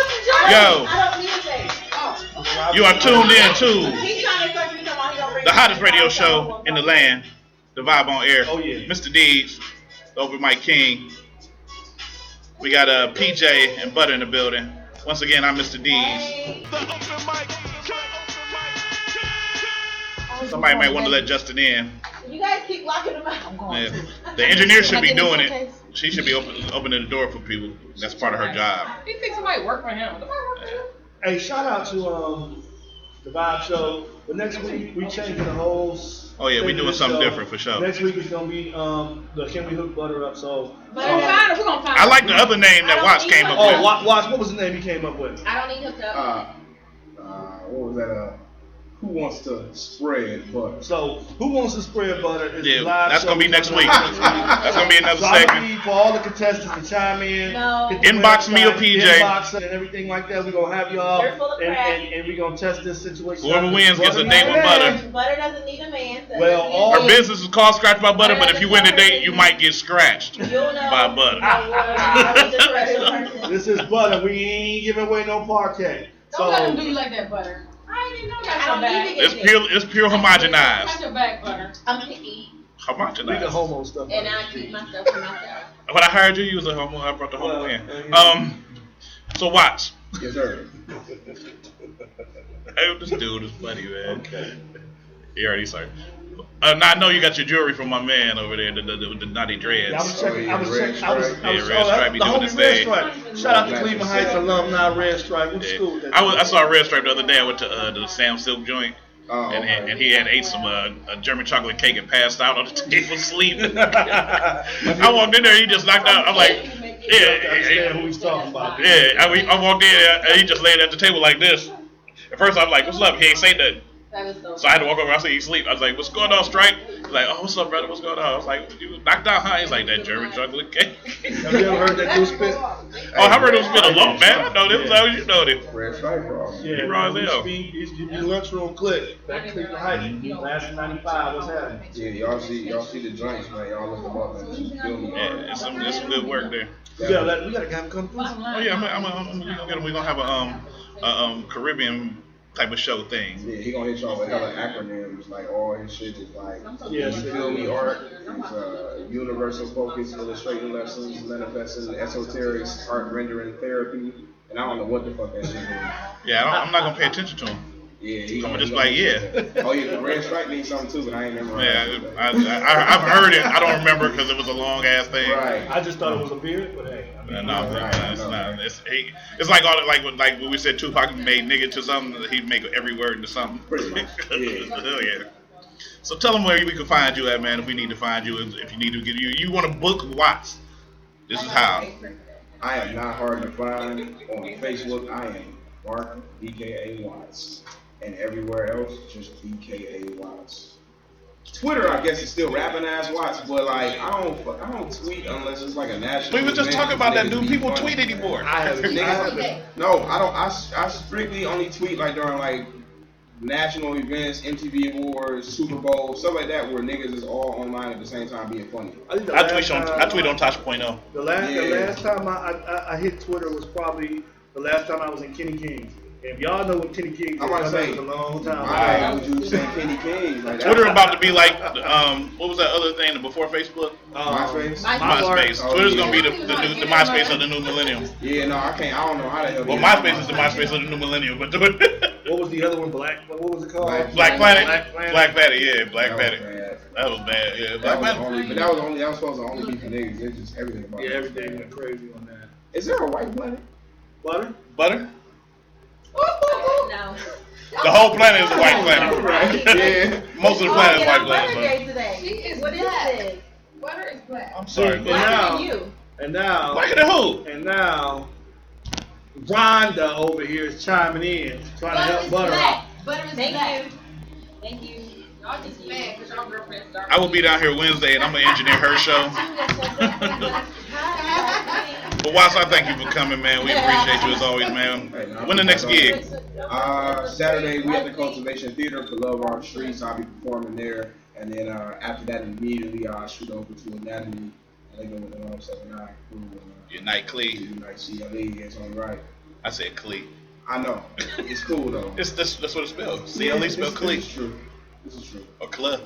Yo, I don't need that. Oh. you are tuned in to He's trying to touch me. Come on, he gonna bring the hottest radio show in the land, The Vibe on Air. Oh, yeah. Mr. Deeds, over Mike King. We got PJ and Butter in the building. Once again, I'm Mr. Deeds. Somebody might want to let Justin in. You guys keep locking him out. I'm going Yeah. The engineer should be doing it. She should be opening the door for people. That's part of her job. He thinks somebody work for him. Hey, shout out to the Vibe Show. But next week we changing the whole. Oh yeah, we thing of doing this something show. different for sure. Next week is gonna be the Can We Hook Butter Up? So. We're gonna find I like the other name that Watts came up Oh, with. Watts. What was the name he came up with? I don't need hooked up. What was that? Who wants to spread butter? So, who wants to spread butter? Is Yeah, the live that's show gonna be next week. That's gonna be another So I segment. need for all the contestants to chime in. No. hit the Inbox me or website, PJ. Inbox and everything like that. We're gonna have y'all, They're full of crap. and we're gonna test this situation. Whoever out. wins gets a Butter date with man. Butter. Butter doesn't need a man. So Well, all- Her business is called Scratch by Butter, but if you win the date, you might get scratched You'll know. by Butter. This is Butter. We ain't giving away no parquet. Don't let him So do you like that, Butter. I didn't know that. I don't need to get It's pure Got homogenized. your back, Butter. I'm picky, we Homogenized. the homo stuff. and I keep myself to myself. When I hired you, you was a homo. I brought the homo in. yeah. So Watts. Yes, sir. Hey, this dude is funny, man. Okay. He already started. Now I know you got your jewelry from my man over there, the naughty dreads. I was checking. I was Red checking. I was. Stripe. I was. Yeah, Red Stripe be the doing homie his Red thing. Stripe. Shout out to Cleveland Heights alumni Red Stripe. Went to school with that. I saw a Red Stripe the other day. I went to the Sam Silk joint. Oh, okay. And he had ate some a German chocolate cake and passed out on the table sleeping. I walked in there, he just knocked out. I'm like, Understand who he's talking about. yeah. I walked in and he just laid at the table like this. At first I'm like, what's up? He ain't say nothing. That is so. So I had to walk over. I said, you sleep. I was like, what's going on, Stripe? He's like, oh, what's up, brother? What's going on? I was like, you knocked out, huh? He's like, that German chocolate cake. Have you ever heard that dude spit? Oh, I heard it was been a long man. I know this. How you know this? Red stripe, bro. Yeah, He raw as hell. He's the lunchroom click. Back to Cleveland Heights. Last 95. What's happening? Yeah, y'all see the joints, man. Y'all look them up and just feel me. Yeah, it's some good work there. We gotta have him come through. Oh yeah, we're gonna have a Caribbean type of show thing. Yeah, he gonna hit y'all with hella acronyms, like all his shit is like, Yes. you feel me, art, universal focus, illustrating lessons, manifesting, esoterics, art rendering therapy, and I don't know what the fuck that is. Yeah, I'm not gonna pay attention to him. Yeah, he I'm gonna just like, yeah. Oh yeah, the red stripe means something too, but I ain't never. Yeah, I've heard it. I don't remember because it was a long ass thing. Right. I just thought it was a beard, but hey. I mean, No, it's not. It's like all like when we said Tupac made nigga to something, he'd make every word into something. Pretty much. Yeah. Hell yeah. So tell them where we can find you at, man. If we need to find you, if you need to get you want to book Watts, this is how. I am not hard to find on Facebook. I am Mark BKA Watts, and everywhere else just BKA Watts. Twitter, I guess, is still rapping ass Watts, but like I don't tweet unless it's like a national. We were just event. talking about that, Niggas dude. be People funny. tweet anymore. I haven't. No, I don't. I strictly only tweet like during like national events, MTV Awards, Super Bowl, stuff like that, where niggas is all online at the same time being funny. I tweet on Tosh.0. The last time I hit Twitter was probably the last time I was in Kenny King's. If y'all know what Kenny King's is, I'm about to say, that was a long time why ago. would you say Kenny King? Like, Twitter about to be like what was that other thing before Facebook? MySpace? MySpace. Oh, Twitter's yeah. gonna be the MySpace of the new millennium. Yeah, no, I can't. I don't know how the hell. Well, MySpace is the MySpace of the new millennium, but What was the other one? What was it called? Black Planet. Black Planet. Yeah, Black That was Planet. bad. That was bad. Yeah, That Black was Planet. only, but that was supposed to only be for niggas. It's just everything about Yeah, it. everything went crazy on that. Is there a white planet? Butter? Butter. No. The whole planet is a white planet. Right. Yeah. Most of the planet is white planet. Butter Day today. What is this? Butter is black. I'm sorry. And Black. now, you. and now, Blacker than who? and now, Rhonda over here is chiming in, trying to help Butter out. Butter is Thank black. you. Thank you. Y'all just mad because y'all girlfriend started. I will be down here Wednesday, and I'm gonna engineer her show. But Watts, I thank you for coming, man. We appreciate you as always, man. When the next gig? Saturday we at the Cultivation Theater for Love Art Streets. I'll be performing there, and then after that immediately I'll shoot over to Anatomy. I think it was the 179 crew. Your night Clee. Unite CLE. It's on right. I said Clee. I know. It's cool though. That's what it spells. Yeah, CLE spelled Clee. This is true. This is true. Or Club.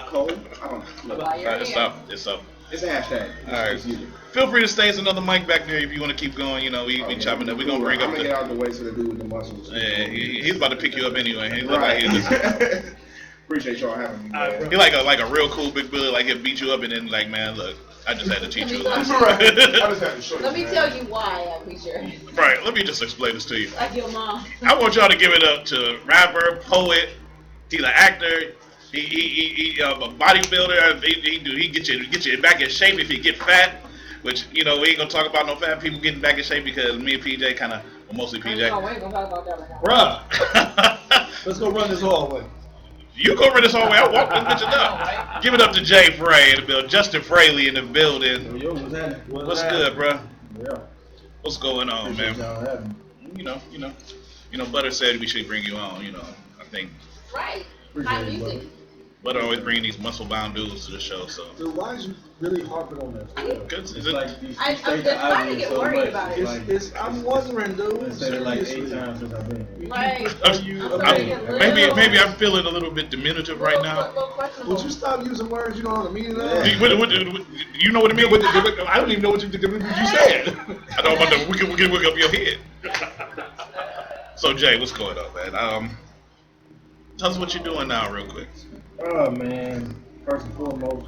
Cole? I don't know. While you're It's here. up. It's up. It's a hashtag. Alright. It's easy. Feel free to stay another mic back there if you want to keep going. You know, we chopping up. We're gonna bring I'm up gonna get the. out of the way so the dude with the muscles. Yeah, he's about to pick you up anyway. He look Right. like he's Appreciate y'all having me. Man. he like a real cool big bully. Like he'll beat you up and then like, man, look, I just had to teach you a lesson. Right. I just had to show you. Let me man. tell you why, I'm sure. Right. Let me just explain this to you. Like your mom. I want y'all to give it up to rapper, poet. He's an actor. He a bodybuilder. He get you back in shape if you get fat. Which we ain't gonna talk about no fat people getting back in shape because me and PJ kind of, well, mostly PJ. We ain't gonna talk about that right now. Bruh, let's go run this hallway. You go run this whole way. I walk this bitch up. Give it up to Jay Frey in the building. Justin Fraley in the building. Yo, what's happening? What's good, bro? Yeah. What's going on, Appreciate man? y'all having me. Butter said we should bring you on. I think Right. Appreciate Hot it, music. brother. Butter always bringing these muscle-bound dudes to the show. So, Dude, why is you really harping on that? cause It's is like it? these I'm state just starting to obvious get so worried much. about it. It's I'm wondering, dude. I said it like 8 Seriously. times since I've been here. Right. Are you I'm okay? sorry. Maybe I'm feeling a little bit diminutive right now. Would you stop using words you don't know the meaning of? Do you know what it means? I don't even know what you said. I don't want to. We can work up your head. So Jay, what's going on, man? Tell us what you're doing now, real quick. Oh man, first and foremost,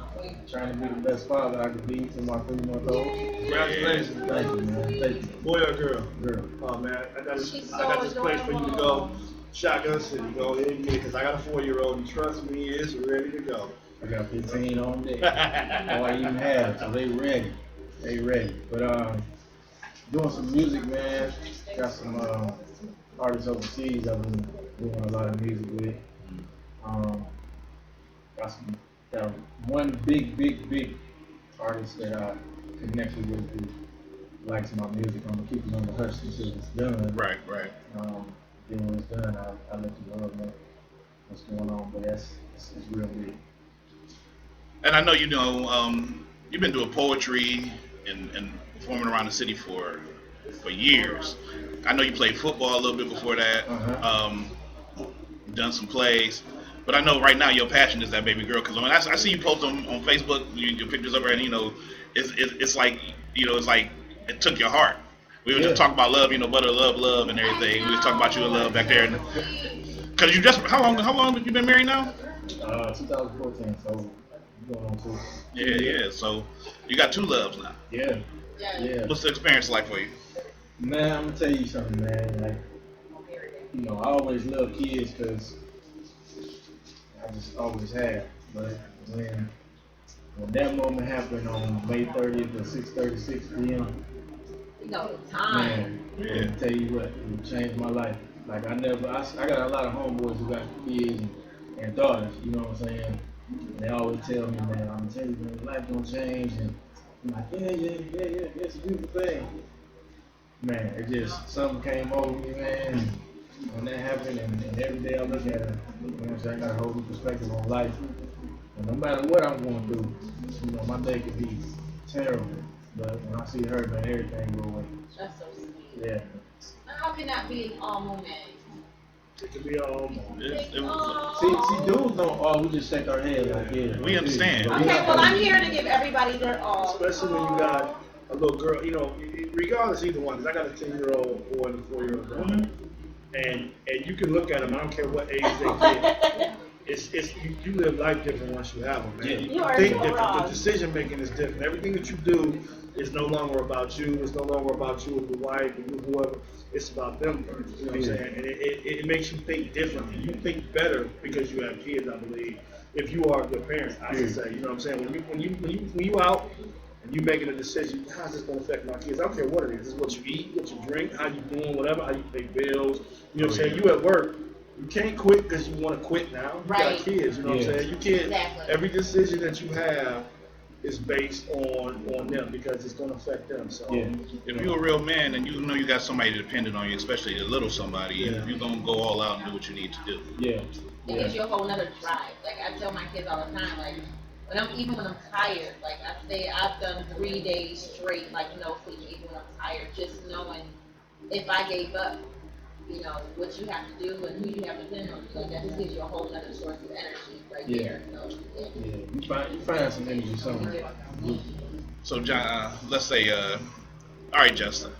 trying to be the best father I could be to my 3-month-old. Congratulations. Thank you, man. Thank you. Boy or girl? Girl. Oh man, I got She's this so place for you to adorable. go. Shotgun City, go ahead and get it, because I got a 4-year-old and trust me, it's ready to go. I got 15 on deck. All I even have, so they ready. They ready. But doing some music, man. Got some artists overseas I've been doing a lot of music with. Got one big artist that I connected with who likes my music. I'm gonna keep it on the hush until it's done. Right. Then when it's done, I'll let you know what's going on. But it's real big. And I know you've been doing poetry and performing around the city for years. I know you played football a little bit before that. Done some plays. But I know right now your passion is that baby girl. Because when I see you post on Facebook, your pictures of her, and it's like it took your heart. We were just talking about love, butter, love, and everything. We was talking about you in love back there. Because you just how long have you been married now? 2014, so going on 2. Yeah. So you got 2 loves now. Yeah. What's the experience like for you? Man, I'm gonna tell you something, man. Like, I always love kids because I just always have. But when that moment happened on May 30th at 6:36 p.m., You know the time. man, I tell you what, it changed my life. Like I got a lot of homeboys who got kids and daughters. You know what I'm saying? And they always tell me, man, I'm telling you, man, life gonna change. And I'm like, yeah, it's a beautiful thing. Man, it just something came over me, man. When that happened, and every day I look at it, I got a whole new perspective on life. And no matter what I'm going through, my day could be terrible. But when I see her, man, everything go away. That's so sweet. Yeah. How can that be an all moment? It could be all See, dudes don't all, we just shake our head like, yeah. We understand. But Okay, well, I'm here to give everybody their all. Especially when you got a little girl, regardless either one, because I got a 10-year-old boy and a 4-year-old girl. And you can look at them, I don't care what age they get. You live life different once you have them, man. You are think so different. wrong. The decision making is different. Everything that you do is no longer about you. It's no longer about you with your wife and you whoever. It's about them first. You know what I'm saying? And it makes you think differently. You think better because you have kids, I believe. If you are a good parent, I should say. You know what I'm saying? When you out and you making a decision, how's this gonna affect my kids? I don't care what it is. It's what you eat, what you drink, how you doing, whatever, how you pay bills. You know what I'm saying? You at work. You can't quit because you want to quit now. You Right. got kids, you know what I'm saying? You can't. Exactly. Every decision that you have is based on them because it's going to affect them. So If you're a real man and you know you got somebody dependent on you, especially a little somebody, you're gonna go all out and do what you need to do. Yeah. It gives you a whole nother drive. Like I tell my kids all the time, like Even when I'm tired, like I've done 3 days straight, like no sleep, even when I'm tired, just knowing if I gave up, what you have to do and who you have to depend on. Like that just gives you a whole other source of energy right there. So yeah. You find some energy somewhere. So John, let's say, all right, Justin,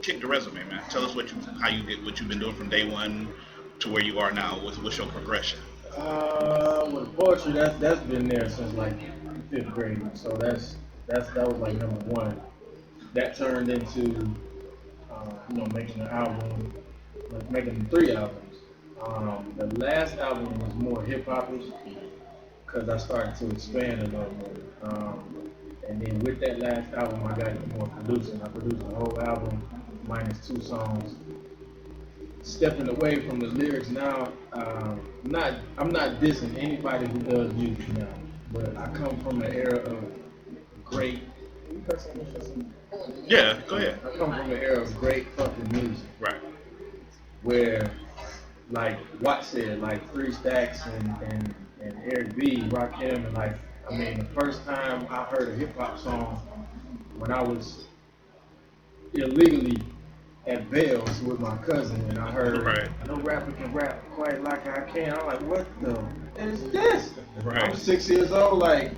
kick the resume, man. Tell us how you get what you've been doing from day one to where you are now. What's your progression? With poetry, that's been there since like 5th grade. So that was like number one. That turned into making an album, like making 3 albums. The last album was more hip hopish because I started to expand a little more. And then with that last album, I got into more producing. I produced the whole album minus 2 songs. Stepping away from the lyrics now, I'm not dissing anybody who does music now, but I come from an era of great. Yeah, go ahead. I come from an era of great fucking music. Right. Where, like Watt said, like 3 Stacks and Eric B, Rakim, and like, I mean, the first time I heard a hip hop song when I was illegally at Bell's with my cousin, and I heard, no rapper can rap quite like I can. I'm like, what the is this? Right. I'm 6 years old, like,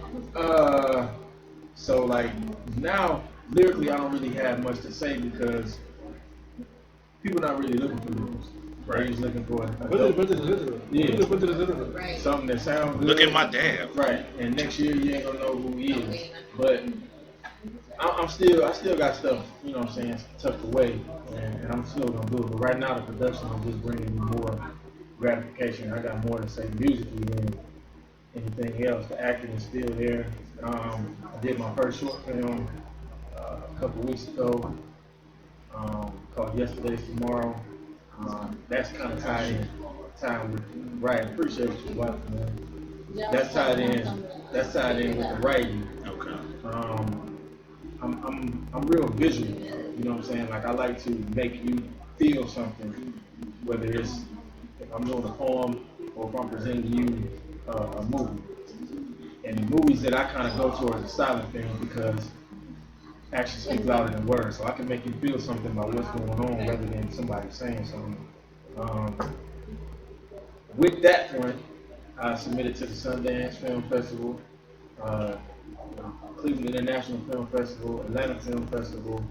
so like now lyrically I don't really have much to say because people not really looking for lyrics. Right. They're just looking for something that sounds good. Look at my dad. Right, and next year you ain't gonna know who he is. But I still got stuff, you know what I'm saying, tucked away, and I'm still gonna do it. But right now the production is just bringing me more gratification. I got more to say musically than anything else. The acting is still there. I did my first short film a couple weeks ago called Yesterday's Tomorrow. That's kind of tied with writing. Appreciate you, wife, man. That's tied in with the writing. Okay. I'm real visual, you know what I'm saying? Like I like to make you feel something, whether it's if I'm doing a poem or if I'm presenting you a movie. And the movies that I kind of go towards a silent film because actions speak louder than words. So I can make you feel something about what's going on rather than somebody saying something. With that point, I submitted to the Sundance Film Festival, Cleveland International Film Festival, Atlanta Film Festival,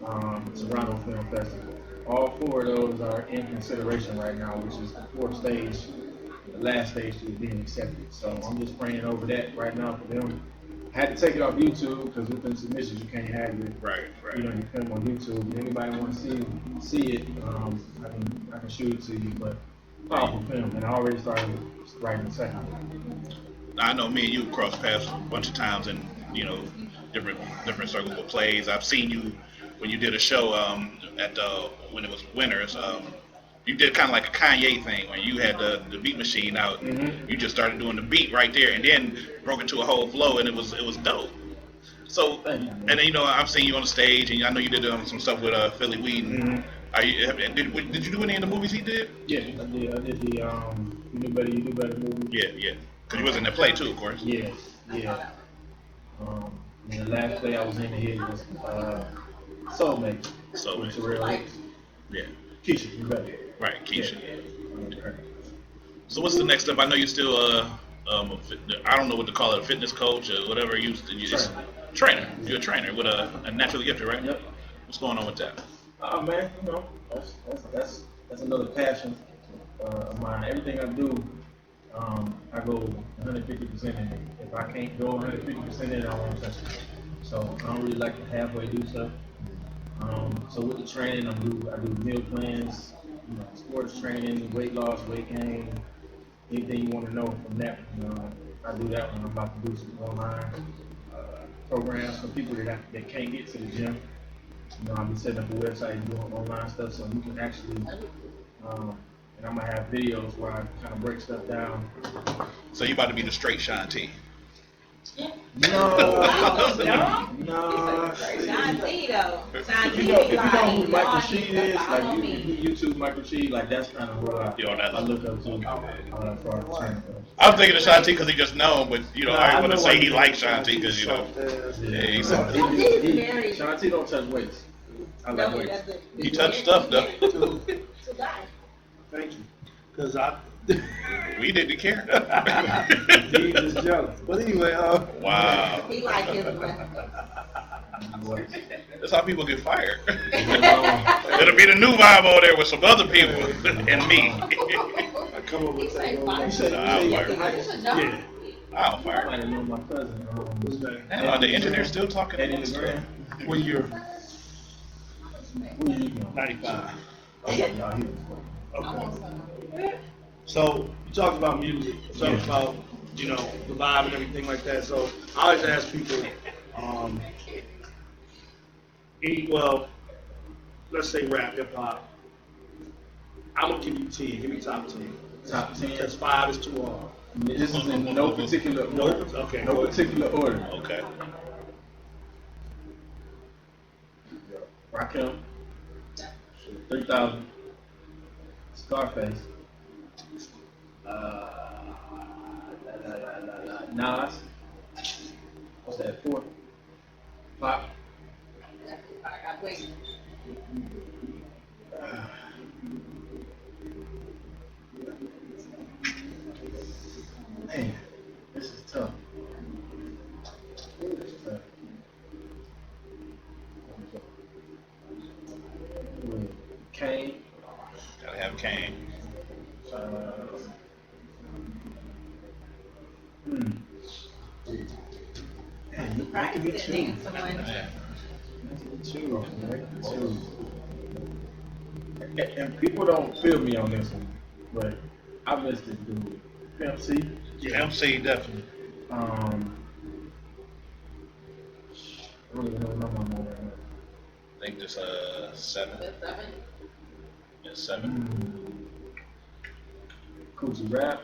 Toronto Film Festival. All 4 of those are in consideration right now, which is the 4th stage, the last stage is being accepted. So I'm just praying over that right now for them. I had to take it off YouTube because with them submissions you can't have it. Right. Your film on YouTube. If anybody want to see it, I can shoot it to you. But powerful film, and I already started writing the second one. I know me and you crossed paths a bunch of times in different circles of plays. I've seen you when you did a show at when it was Winners. You did kind of like a Kanye thing when you had the beat machine out. Mm-hmm. You just started doing the beat right there, and then broke into a whole flow, and it was dope. So, and then I've seen you on the stage, and I know you did some stuff with Philly Wheaton. Mm-hmm. Did you do any of the movies he did? Yeah, I did. I did the You Do Better movie. Yeah. Because you was in the play too, of course. Yeah. And the last play I was in here was Soulmate. With Terrell Hicks. Yeah. Keisha, you better. Right, Keisha. Yeah. So what's the next step? I know you're still I don't know what to call it, a fitness coach or whatever you just trainer. You're a trainer with a naturally gifted, right? Yep. What's going on with that? Man, that's another passion of mine. Everything I do, I go 150% in it. If I can't go 150% in it, I won't touch it. So I don't really like to halfway do stuff. So with the training, I do meal plans, sports training, weight loss, weight gain, anything you want to know from that. I do that when I'm about to do some online programs for people that can't get to the gym. I'll be setting up a website and doing online stuff so you can actually, and I'm gonna have videos where I kind of break stuff down. So you about to be the straight Sean T. No. Sean T though. Sean T If you know be like, who he Michael on Sheed his is, stuff, like follow you me. YouTube Michael Sheed, like that's kind of who I look up to. For our channel. I was thinking of Sean T because he just known, but I Nah, want to know say why he you likes think Sean T because soft ass. he's Sean T is married. Sean T don't touch weights. I like No, he weights. doesn't. he touched stuff though. So guys. Thank you. Cause I We didn't care. he just jealous. But anyway, Wow. He like his one. That's how people get fired. It'll be the new vibe over there with some other people and me. I come up with that. You said I'll fire. Yeah. I'll I fire. might have known my cousin. What's that? Are the engineers still talking? Eddie LeGrand. What year? What you know? 95. Okay, no, he was Okay. So you talked about music. You talked about the vibe and everything like that. So I always ask people, let's say rap, hip hop. I'm gonna give you 10. Give me top 10. top 10. Because 5 is too hard. This is in no particular order. Okay. No particular order. Okay. Rakim. 3000. Scarface. Nas. What's that? 4. Pop. Wait. Man, this is tough. This is tough. Kane. Gotta have Kane. Man, you making me choose. Choose. And people don't feel me on this one, but I missed this dude. Pimp C. Yeah, MC definitely. I don't even know what number I'm on right now. I think this 7. Yeah, 7. Coochie Rap.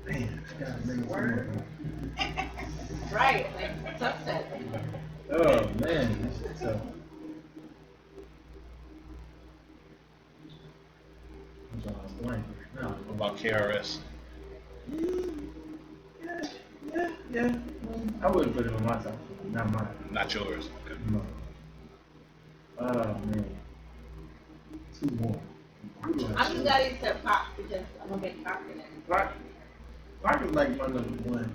Man, I gotta make it. Right. Like, tough set. Oh man, this is tough. I'm drawing a blank right now. What about KRS? Yeah. I wouldn't put it on my top. Not mine. Not yours. Okay. No. Oh man. 2 more. I just gotta accept Pop because I'm a big Pop in it. Pac is like my #1.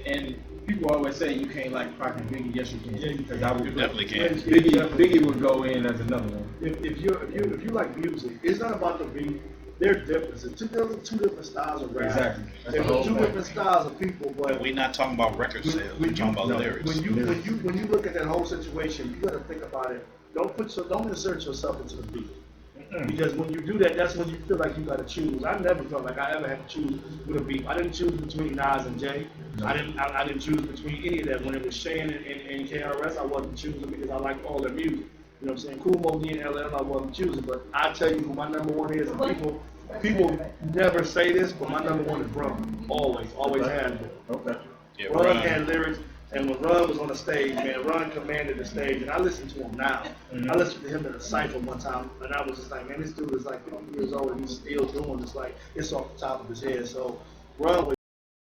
And people always say you can't like Pac and Biggie. Yes, you can. Yeah, you Because I would You definitely can. Biggie would go in as another one. If you like music, it's not about the beat. They're different. It's two different styles of rap. Exactly. They're two different styles of people, but We're not talking about record sales. We're talking about lyrics. when you look at that whole situation, you gotta think about it. Don't insert yourself into the beat. Because when you do that, that's when you feel like you gotta choose. I never felt like I ever had to choose with a beat. I didn't choose between Nas and Jay. No. I didn't choose between any of that. When it was Shane and KRS, I wasn't choosing because I liked all their music. You know what I'm saying? Cool Mo D and LL, I wasn't choosing. But I tell you who my #1 is, and people never say this, but my #1 is Ron. Always has been. Okay. Yeah, Ron had lyrics. And when Ron was on the stage, man, Ron commanded the stage, and I listen to him now. I listened to him in a cypher one time, and I was just like, man, this dude is like 50 years old, and he's still doing this, like, it's off the top of his head. So Ron was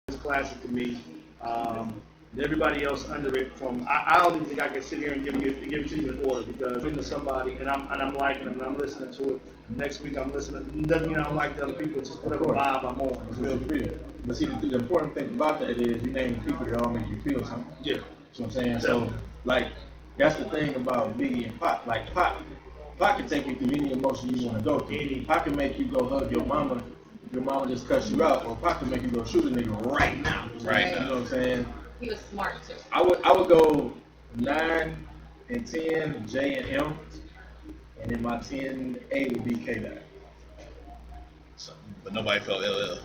a classic to me. Everybody else under it, I don't even think I can sit here and give it to you in order, because I'm to somebody, and I'm liking them, and I'm listening to it. Next week I'm listening. It doesn't mean I don't like the other people, it's just whatever vibe I'm on. It's real real. But see, the important thing about that is you name people that all make you feel something. Yeah. You know what I'm saying? So, like, that's the thing about Biggie and Pac. Like, Pac can take you through any emotion you want to go through. Pac can make you go hug your mama if your mama just cuts you out, or Pac can make you go shoot a nigga right now. Right now. You know what I'm saying? He was smart too. I would go 9 and 10, J and M, and then my 10A would be K-Dot. But nobody felt LL.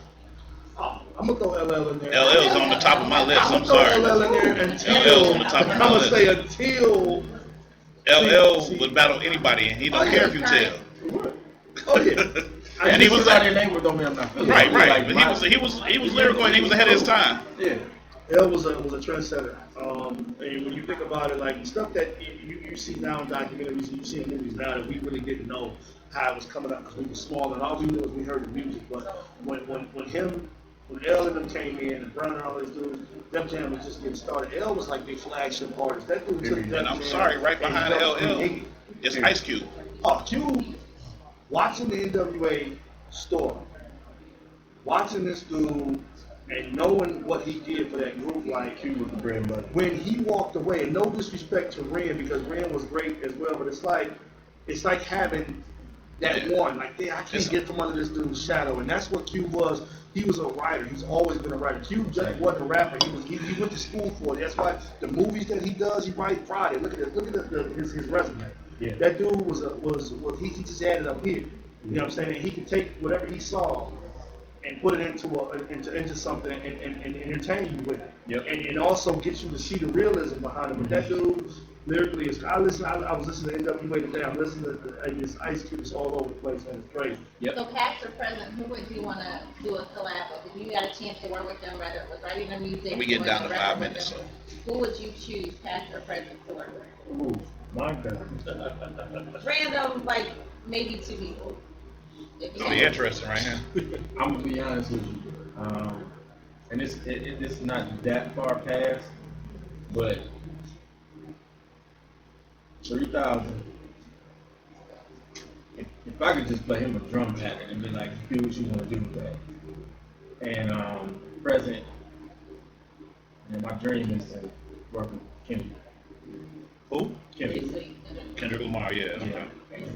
Oh, I'm gonna throw LL in there. LL's on the top of my list. I'm I'm gonna sorry. throw LL in there until LL's on the top of my I'm gonna list. say until LL would battle anybody, and he don't care if you tell. Oh yeah. And he was their name don't mean I'm not feeling right, it. right. Like, But he was lyrical and he was ahead of his time. Yeah. L was a trendsetter. And when you think about it, like stuff that you see now in documentaries, and you see in movies now that we really didn't know how it was coming up because we were small and all we knew was we heard the music. But when L and them came in and Brown and all those dudes, Def Jam was just getting started. L was like their flagship artist. That dude took Def Jam. And I'm sorry, right behind LL is Ice Cube. Oh, Cube, watching the NWA store, watching this dude and knowing what he did for that group, like Cube was the bread butter. when he walked away, and no disrespect to Ren because Ren was great as well, but it's like having that one, like yeah, I can't get from under this dude's shadow, and that's what Cube was. He was a writer. He's always been a writer. Cube just wasn't a rapper. He went to school for it. That's why the movies that he does, he writes Friday. Look at his resume. Yeah. That dude was he just added up here. You know what I'm saying? And he could take whatever he saw and put it into something and entertain you with it. Yep. And also get you to see the realism behind it. But that dude lyrically is I was listening to NWA today, I'm listening to this Ice Cube is all over the place and it's crazy. Yep. So past or present, who would you want to do a collab with? If you got a chance to work with them, whether it was writing their music, We getting down to 5 minutes, so who would you choose, past or present, to work with? Ooh, my God. Random, like maybe 2 people. It's gonna be interesting right here. I'm gonna be honest with you, and it's not that far past, but 3000. If I could just play him a drum pattern and be like, do what you want to do with that. And present, my dream is to work with Kendrick. Who? Kendrick. Kendrick Lamar, yeah. Okay.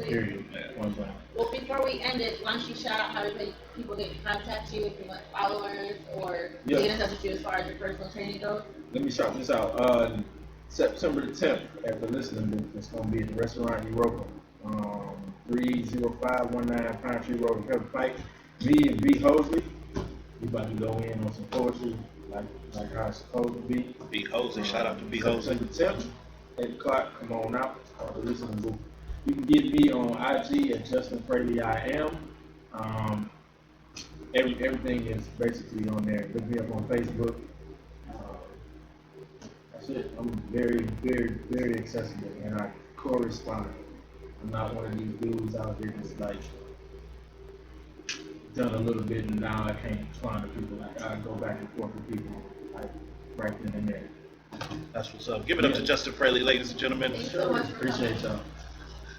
Period. One thing. Well, before we end it, why don't you shout out how people get in contact you if you want followers or get in touch with you as far as your personal training goes? Let me shout this out. September the 10th at the listening booth. It's going to be at the restaurant Europa. 30519 Pine Tree Road in Pepper Pike. Me and B. Hosley. We about to go in on some poetry like how it's supposed to be. B. Hosley, shout out to B. Hosley. September 10th, 8 o'clock. Come on out. The listening booth. You can get me on IG at Justin FRALEY I am. Everything is basically on there. Look me up on Facebook. That's it. I'm very, very, very accessible, and I correspond. I'm not one of these dudes out here that's like done a little bit and now I can't respond to people. Like I go back and forth with people like right then and there. That's what's up. Give it up to Justin FRALEY, ladies and gentlemen. Thanks so much. Appreciate y'all.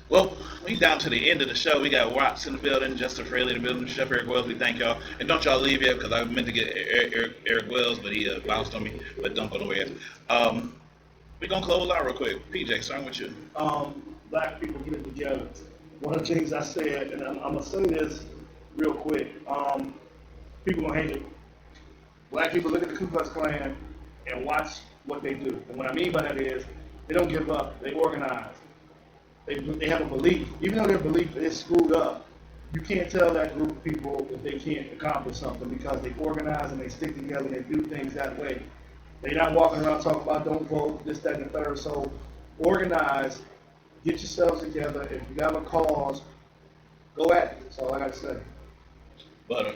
Well, we down to the end of the show. We got Watts in the building, Justin FRALEY in the building, Chef Eric Wells. We thank y'all. And don't y'all leave yet because I meant to get Eric Wells, but he bounced on me. But don't go nowhere. We're going to close out real quick. PJ, starting with you. Black people get it together. One of the things I said, and I'm going to say this real quick. People going to hate it. Black people look at the Ku Klux Klan and watch what they do. And what I mean by that is they don't give up. They organize. They have a belief. Even though their belief is screwed up, you can't tell that group of people if they can't accomplish something because they organize and they stick together and they do things that way. They're not walking around talking about don't vote, this, that, and the third. So organize, get yourselves together. If you have a cause, go at it. That's all I got to say. Butter.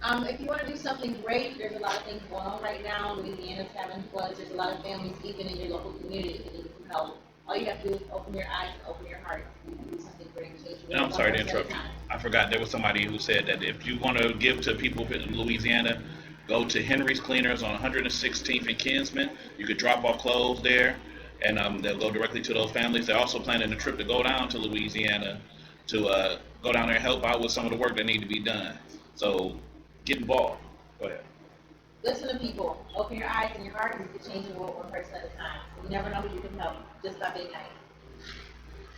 If you want to do something great, there's a lot of things going on right now. Louisiana's having floods. There's a lot of families, even in your local community, that need some help. All you have to do is open your eyes and open your heart. Do something great. And I'm sorry to interrupt you. I forgot there was somebody who said that if you want to give to people in Louisiana, go to Henry's Cleaners on 116th and Kinsman. You could drop off clothes there, and they'll go directly to those families. They're also planning a trip to go down to Louisiana to go down there and help out with some of the work that need to be done. So get involved. Go ahead. Listen to people. Open your eyes and your heart, and you can change the world one person at a time. You never know who you can help. Just by being nice.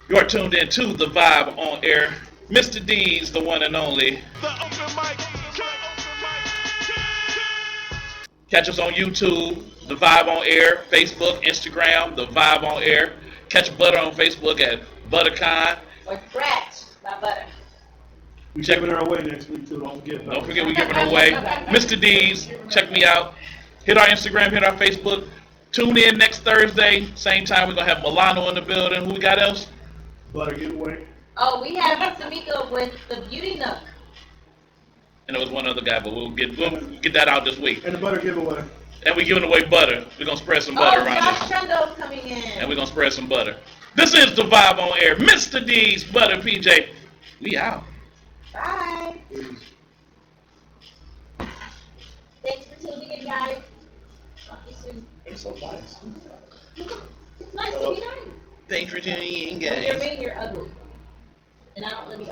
You are tuned in to The Vibe on Air. Mr. D's, the one and only. Catch us on YouTube, The Vibe on Air, Facebook, Instagram, The Vibe on Air. Catch Butter on Facebook at ButterCon. Or Scratch by Butter. We're giving her away next week too. Don't forget. Don't forget we're giving her away. Mr. D's, check me out. Hit our Instagram, hit our Facebook. Tune in next Thursday, same time. We're gonna have Milano in the building. Who we got else? Butter giveaway. Oh, we have Tamika with the beauty nook. And there was one other guy, but we'll get that out this week. And the butter giveaway. And we're giving away butter. We're gonna spread some butter around Josh this. Trundle's coming in. And we're gonna spread some butter. This is the Vibe on Air. Mr. D's Butter PJ. We out. Bye. Thanks for tuning in, guys. Talk to you soon. It's so nice. It's nice to be nice. Thanks for tuning in, When you're guys. mean, you're ugly. And I don't let me